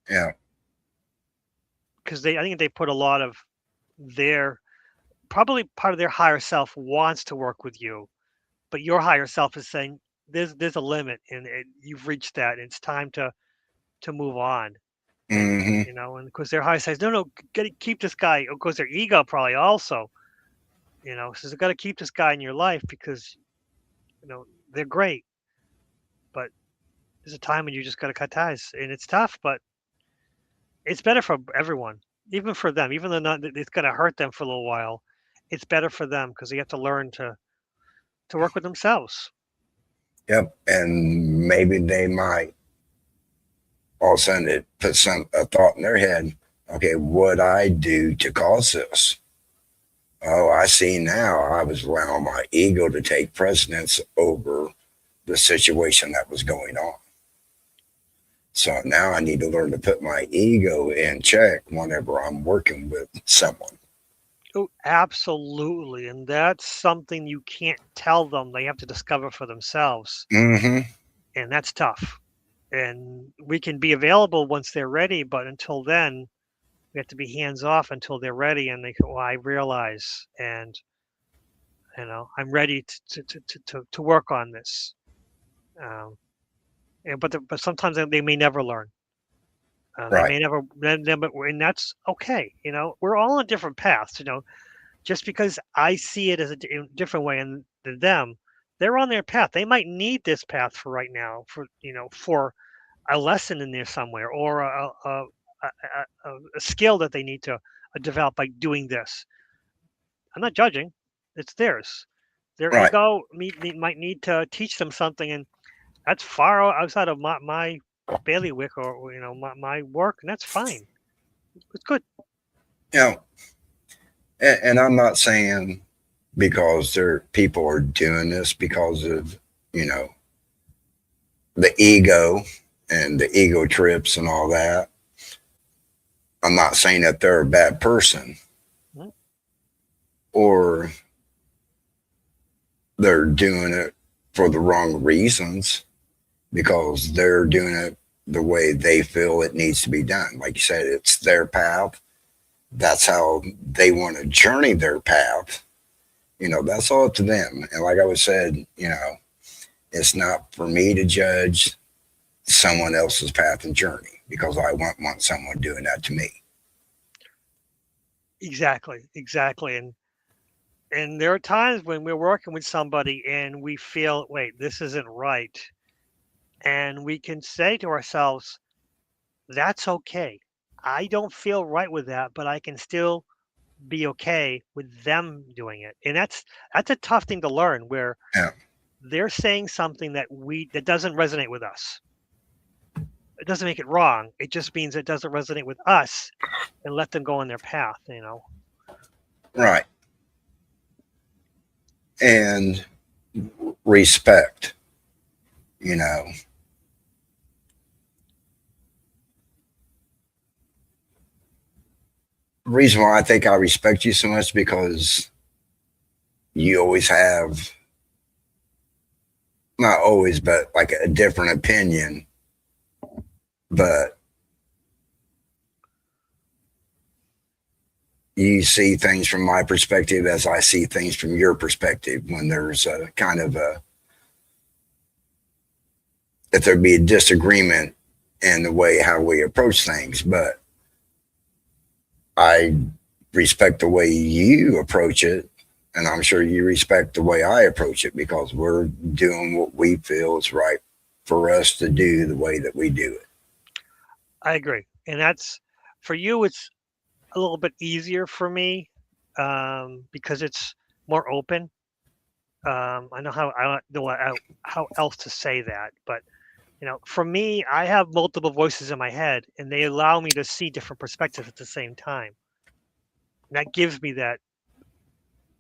B: Yeah.
A: because they I think they put a lot of their probably part of their higher self wants to work with you, but your higher self is saying there's a limit, and you've reached that. And it's time to move on. And
B: Hmm.
A: and because their higher says, no, gotta keep this guy. Of course, their ego probably also, says, I got to keep this guy in your life because they're great. But there's a time when you just got to cut ties, and it's tough, but it's better for everyone, even for them, even though not, it's going to hurt them for a little while. It's better for them because they have to learn to work with themselves.
B: Yep. And maybe they might all of a sudden it puts a thought in their head. Okay, what I do to cause this? Oh, I see now. I was allowing my ego to take precedence over the situation that was going on. So now I need to learn to put my ego in check whenever I'm working with someone.
A: Oh, absolutely, and that's something you can't tell them. They have to discover for themselves,
B: Hmm.
A: and that's tough. And we can be available once they're ready, but until then, we have to be hands off until they're ready. And they go, well, I realize, and I'm ready to work on this. Um, but sometimes they may never learn. They
B: Right.
A: may never, and that's okay. We're all on different paths. Just because I see it as different way and than them, they're on their path. They might need this path for right now, for a lesson in there somewhere, or a skill that they need to develop by doing this. I'm not judging; it's theirs. Their
B: Right.
A: ego might need to teach them something, and that's far outside of my bailiwick, or my work, and that's fine. It's good.
B: You know, and I'm not saying because there people are doing this because of you know the ego and the ego trips and all that. I'm not saying that they're a bad person
A: Mm,
B: or they're doing it for the wrong reasons because they're doing it the way they feel it needs to be done. Like you said, it's their path. That's how they want to journey their path. That's all up to them. And like I was said, it's not for me to judge someone else's path and journey because I won't want someone doing that to me.
A: Exactly, exactly. And there are times when we're working with somebody and we feel, wait, this isn't right. And we can say to ourselves, that's okay. I don't feel right with that, but I can still be okay with them doing it. And that's a tough thing to learn where
B: Yeah,
A: they're saying something that doesn't resonate with us. It doesn't make it wrong. It just means it doesn't resonate with us and let them go on their path.
B: right. And respect, you know, the reason why I think I respect you so much because you always have, not always, but like a different opinion. But you see things from my perspective as I see things from your perspective. When there's a kind of if there'd be a disagreement in the way how we approach things, but I respect the way you approach it, and I'm sure you respect the way I approach it because we're doing what we feel is right for us to do the way that we do it.
A: I agree. And that's for you, it's a little bit easier for me because it's more open. I know how I don't know how else to say that, but for me, I have multiple voices in my head, and they allow me to see different perspectives at the same time. And that gives me that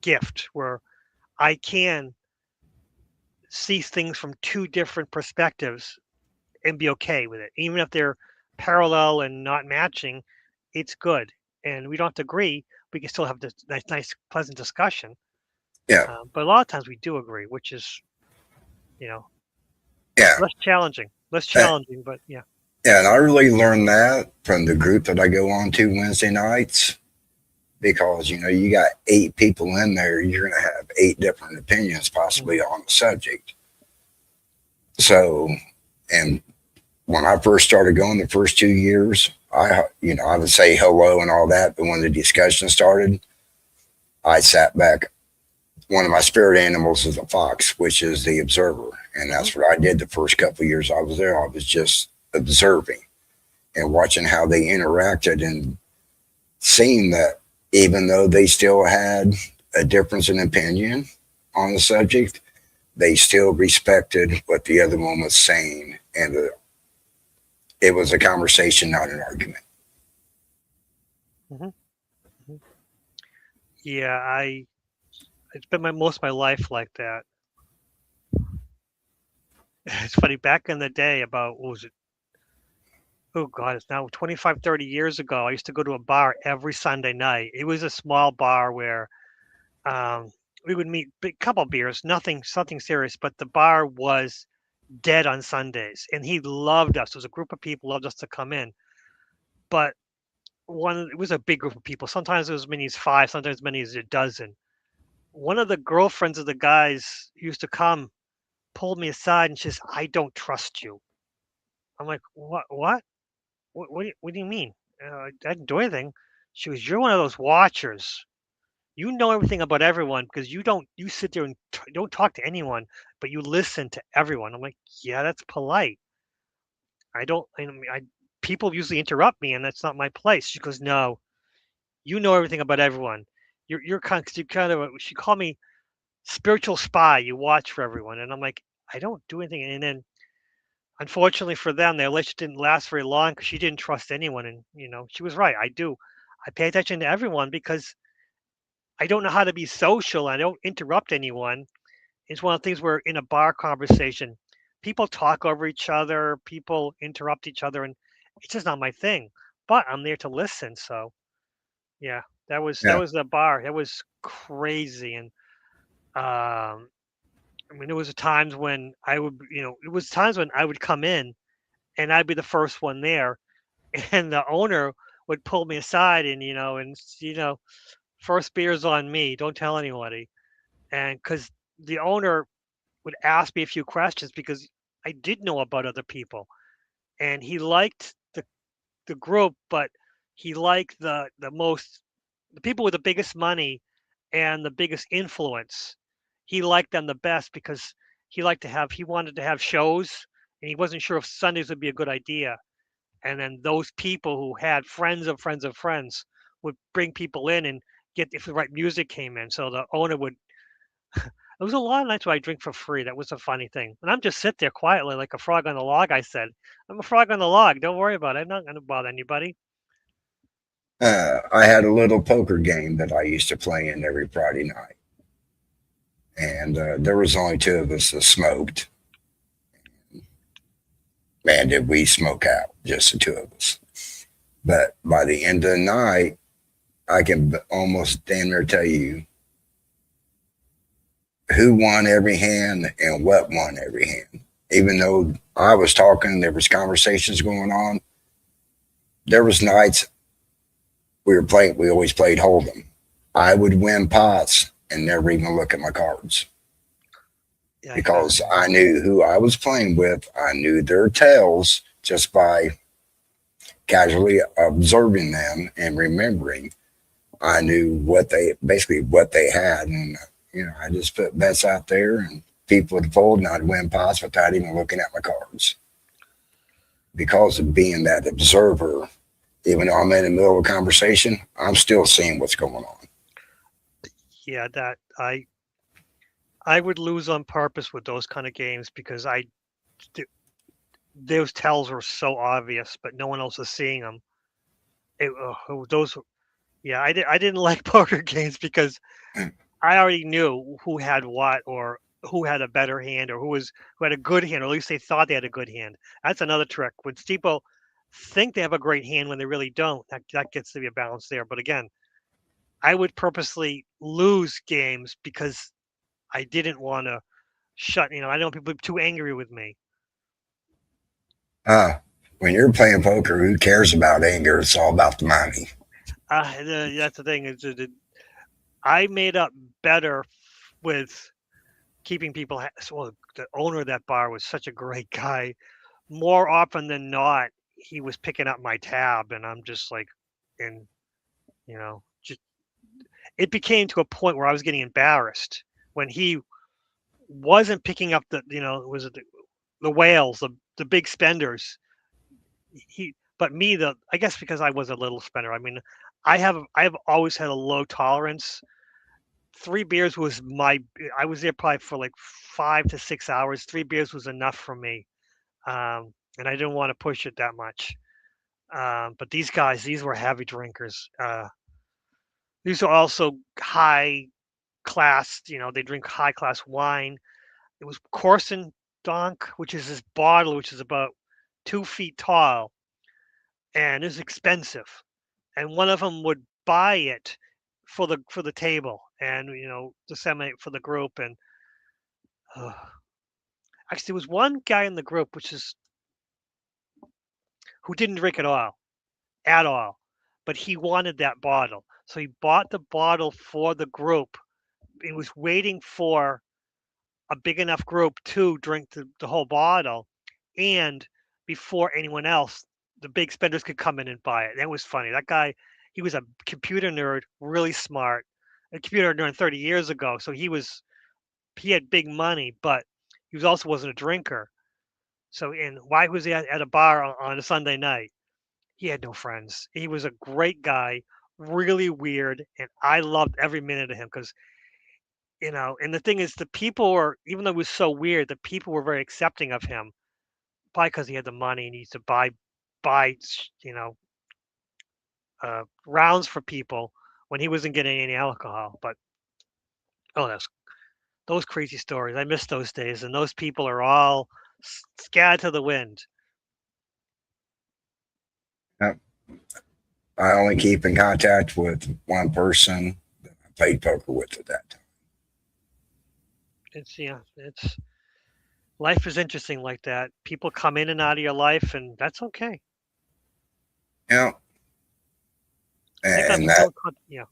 A: gift where I can see things from two different perspectives and be okay with it, even if they're parallel and not matching. It's good, and we don't have to agree. We can still have this nice, pleasant discussion.
B: Yeah,
A: But a lot of times we do agree, which is you know
B: yeah,
A: less
B: uh,
A: challenging. But yeah.
B: yeah. And I really learned that from the group that I go on to Wednesday nights because you got 8 people in there. You're going to have 8 different opinions possibly
A: Mhm.
B: on the subject. So, and when I first started going, the first 2 years, I would say hello and all that, but when the discussion started, I sat back. One of my spirit animals is a fox, which is the observer, and
A: Mhm.
B: that's what I did the first couple of years I was there. I was just observing and watching how they interacted and seeing that even though they still had a difference in opinion on the subject, they still respected what the other one was saying, and it was a conversation, not an argument.
A: Mhm. Mhm. Yeah, it's been my most of my life like that. It's funny. Back in the day, about what was it? Oh God, it's now 25, 30 years ago. I used to go to a bar every Sunday night. It was a small bar where um, we would meet, big couple beers, something serious. But the bar was dead on Sundays, and he loved us. There was a group of people loved us to come in, but it was a big group of people. Sometimes there was as many as five, sometimes as many as a dozen. One of the girlfriends of the guys who used to come pulled me aside and she says, "I don't trust you." I'm like, "What? What? What do you mean? I didn't do anything." She was, "You're one of those watchers. You know everything about everyone because you sit there and don't talk to anyone, but you listen to everyone." I'm like, "Yeah, that's polite. I don't. I mean, people usually interrupt me, and that's not my place." She goes, "No, you know everything about everyone. You're kind of." She called me spiritual spy. You watch for everyone, and I'm like, I don't do anything. And then, unfortunately for them, their relationship didn't last very long because she didn't trust anyone. And she was right. I do. I pay attention to everyone because I don't know how to be social. I don't interrupt anyone. It's one of the things where in a bar conversation, people talk over each other, people interrupt each other, and it's just not my thing. But I'm there to listen. So yeah, that
B: Yeah,
A: was the bar. That was crazy. And I mean, there was times when it was times when I would come in and I'd be the first one there, and the owner would pull me aside and first beer's on me, don't tell anybody, and because the owner would ask me a few questions because I did know about other people, and he liked the group, but he liked the people with the biggest money and the biggest influence. He liked them the best because he wanted to have shows, and he wasn't sure if Sundays would be a good idea. And then those people who had friends of friends of friends would bring people in and get if the right music came in. So the owner would. It was a lot of nights where I drink for free. That was a funny thing. And I'm just sit there quietly like a frog on the log. I said, I'm a frog on the log. Don't worry about it. I'm not going to bother anybody.
B: I had a little poker game that I used to play in every Friday night, and there was only two of us that smoked. Man, did we smoke out, just the two of us. But by the end of the night, I can almost damn near tell you who won every hand and what won every hand. Even though I was talking, there was conversations going on. There was nights we were playing. We always played hold'em. I would win pots and never even look at my cards
A: Yeah, I can.
B: because I knew who I was playing with. I knew their tails just by casually observing them and remembering. I knew what they had, and I just put bets out there, and people would fold, and I'd win pots without even looking at my cards because of being that observer. Even though I'm in the middle of a conversation, I'm still seeing what's going on.
A: Yeah, that I would lose on purpose with those kind of games because th- those tells were so obvious, but no one else is seeing them. Those, yeah, I didn't like poker games because I already knew who had what or who had a better hand or who had a good hand, or at least they thought they had a good hand. That's another trick. When people think they have a great hand when they really don't, that gets to be a balance there. But again, I would purposely lose games because I didn't want to I don't want people too angry with me.
B: Uh, when you're playing poker, who cares about anger? It's all about the money.
A: That's the thing is that I made up better with keeping people. Well, the owner of that bar was such a great guy. More often than not, he was picking up my tab, and I'm just like, and just it became to a point where I was getting embarrassed when he wasn't picking up was it the whales, the big spenders. But me, I guess because I was a little spender. I mean, I have always had a low tolerance. Three beers was I was there probably for like 5 to 6 hours. Three beers was enough for me, and I didn't want to push it that much. But these guys, these were heavy drinkers. These are also high class. They drink high class wine. It was Corson Donk, which is this bottle, which is about 2 feet tall and is expensive. And one of them would buy it for the table and disseminate for the group. And uh, actually, there was one guy in the group who didn't drink at all, but he wanted that bottle, so he bought the bottle for the group. He was waiting for a big enough group to drink the whole bottle, and before anyone else, the big spenders could come in and buy it. That was funny. That guy, he was a computer nerd, really smart, a computer nerd 30 years ago. So he had big money, but he also wasn't a drinker. So, and why was he at a bar on a Sunday night? He had no friends. He was a great guy, really weird, and I loved every minute of him because and the thing is, the people were, even though it was so weird, the people were very accepting of him, probably because he had the money and he used to buy, rounds for people when he wasn't getting any alcohol. But oh, those crazy stories. I miss those days, and those people are all scattered to the wind.
B: Uh, I only keep in contact with one person that I played poker with at that time.
A: It's Life is interesting like that. People come in and out of your life, and that's okay.
B: Yeah,
A: I think I've
B: and
A: been
B: that,
A: so yeah.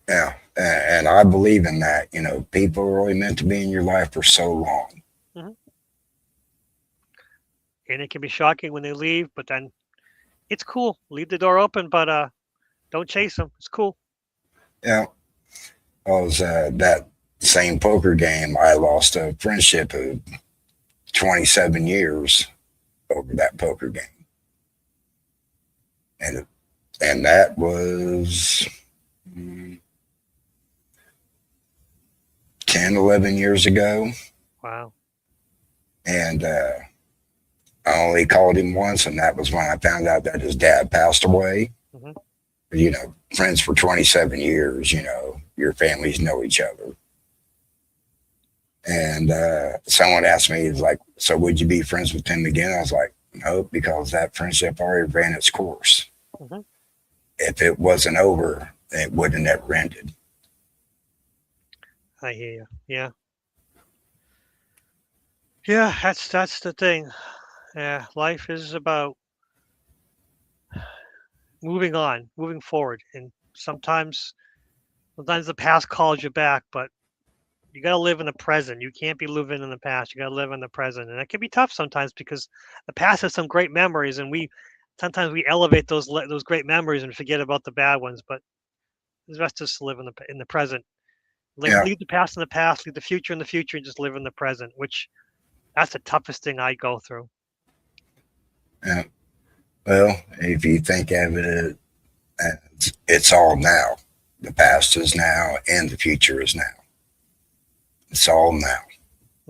B: yeah, and I believe in that. You know, people are really meant to be in your life for so long.
A: Hmm. And it can be shocking when they leave, but then it's cool. Leave the door open, but don't chase them. It's cool.
B: Yeah, I was that same poker game. I lost a friendship of 27 years over that poker game, and that was mm, 10, 11 years ago,
A: Wow.
B: and I only called him once, and that was when I found out that his dad passed away.
A: Hmm.
B: You know, friends for 27 years, you know, your families know each other. And someone asked me, he's like, so would you be friends with him again? I was like, no, because that friendship already ran its course.
A: Hmm.
B: If it wasn't over, it would have never ended.
A: I hear you. Yeah. Yeah. That's the thing. Yeah. Life is about moving on, moving forward, and sometimes the past calls you back, but you got to live in the present. You can't be living in the past. You got to live in the present, and that can be tough sometimes because the past has some great memories, and we sometimes we elevate those great memories and forget about the bad ones. But it's best just to live in the present.
B: Yeah.
A: Leave the past in the past, leave the future in the future, and just live in the present. Which that's the toughest thing I go through.
B: Yeah. Well, if you think of it as it's all now, the past is now and the future is now. It's all now.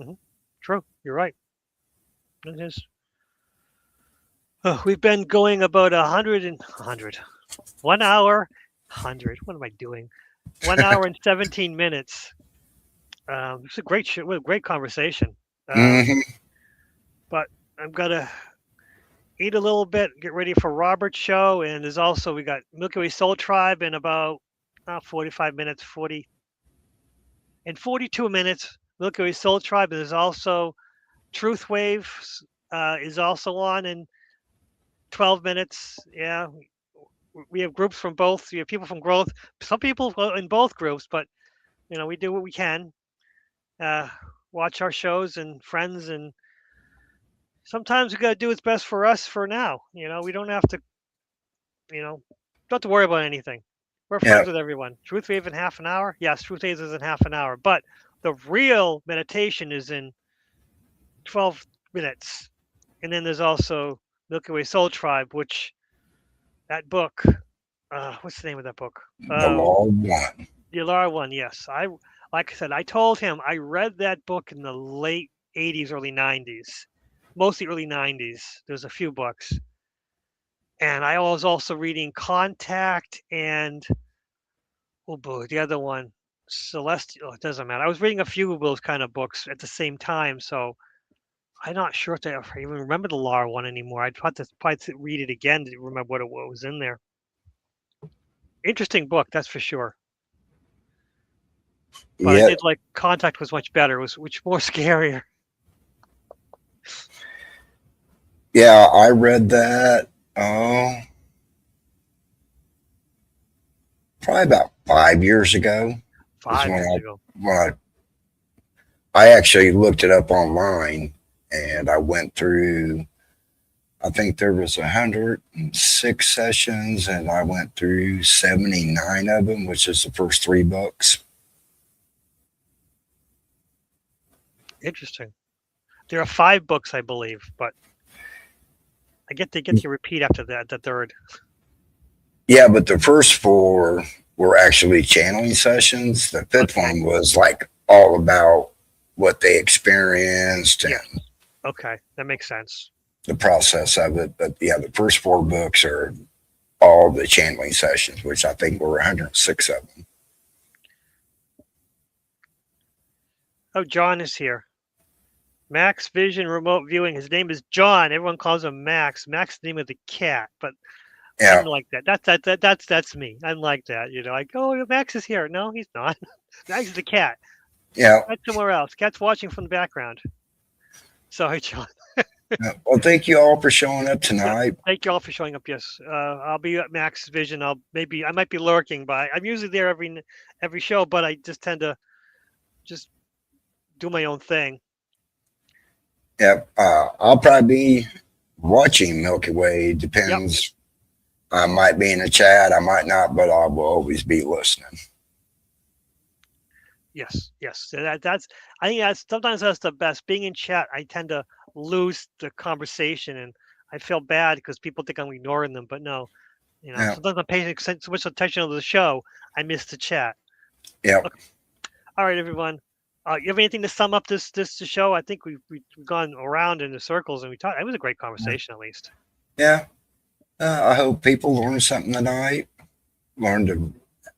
A: Hmm. True, you're right. It is. We've been going about 1 hour, 100. What am I doing? 1 hour and 17 minutes. It's a great show, a great conversation. Um,
B: Hmm.
A: but I'm gonna eat a little bit, get ready for Robert's show, and there's also we got Milky Way Soul Tribe in about 45 minutes, 40 and 42 minutes. Milky Way Soul Tribe. And there's also Truth Waves is also on in 12 minutes. Yeah, we have groups from both. We have people from growth. Some people go in both groups, but we do what we can. Uh, watch our shows and friends, and sometimes we got to do what's best for us for now. We don't have to. Don't have to worry about anything. We're
B: Yeah.
A: friends with everyone. Truth Wave in half an hour. Yes, Truth Wave is in half an hour, but the real meditation is in 12 minutes. And then there's also Milky Way Soul Tribe, which that book. What's the name of that book?
B: The law of one.
A: The Alara one. Yes, like I said, I told him I read that book in the late '80s, early '90s, mostly early '90s. There's a few books, and I was also reading Contact and oh boy, the other one, Celestial. Oh, it doesn't matter. I was reading a few of those kind of books at the same time, so I'm not sure if I even remember the Lara one anymore. I'd have to probably read it again to remember what was in there. Interesting book, that's for sure. But I
B: Yeah.
A: did like Contact was much better. It was much more scarier.
B: Yeah. I read that. Oh, probably about 5 years ago is
A: 5 years ago.
B: when I actually looked it up online and I went through. I think there was 106 sessions, and I went through 79 of them, which is the first three books.
A: Interesting. There are 5 books, I believe, but they get to repeat after that, the third.
B: Yeah, but the first four were actually channeling sessions. The fifth
A: Okay.
B: one was like all about what they experienced
A: Yes.
B: and
A: Okay. That makes sense.
B: the process of it. But yeah, the first four books are all the channeling sessions, which I think were 106 of them.
A: Oh, John is here. Max Vision Remote Viewing. His name is John. Everyone calls him Max. Max is the name of the cat, but I'm
B: Yeah,
A: like that. That's me. I'm like that. Like, oh, Max is here. No, he's not. Max is the cat.
B: yeah,
A: Cat's somewhere else. Cat's watching from the background. Sorry, John.
B: Well, thank you all for showing up tonight.
A: Thank you all for showing up. Yes, I'll be at Max Vision. I might be lurking, but I'm usually there every show. But I just tend to just do my own thing.
B: Yep. I'll probably be watching Milky Way.
A: Yep.
B: Depends. I might be in the chat. I might not, but I will always be listening.
A: Yes. Yes. That's. I think that's sometimes that's the best. Being in chat, I tend to lose the conversation, and I feel bad because people think I'm ignoring them. But no,
B: Yeah.
A: sometimes I'm paying so much attention to the show, I miss the chat.
B: Yep.
A: Okay. All right, everyone. You have anything to sum up this show? I think we've gone around in the circles and we talked. It was a great conversation, at least.
B: Yeah. I hope people learn something tonight. Learn to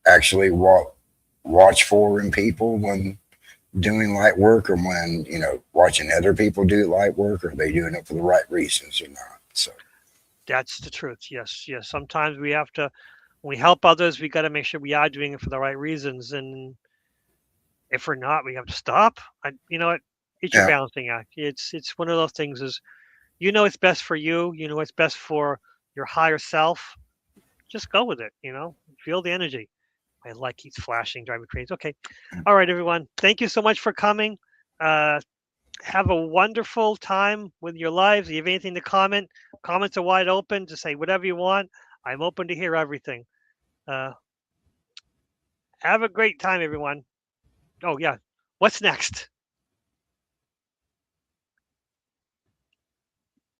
B: actually watch for in people when doing light work, or when watching other people do light work. Are they doing it for the right reasons or not? So
A: That's the truth. Yes, yes. Sometimes we have to, when we help others, we got to make sure we are doing it for the right reasons. And if we're not, we have to stop. You know what? It's your
B: yeah,
A: balancing act. It's one of those things. Is it's best for you. What's best for your higher self. Just go with it. Feel the energy. My light keeps flashing, driving me crazy. Okay. All right, everyone. Thank you so much for coming. Uh, have a wonderful time with your lives. If you have anything to comment, comments are wide open to say whatever you want. I'm open to hear everything. Uh, have a great time, everyone. Oh, yeah. What's next?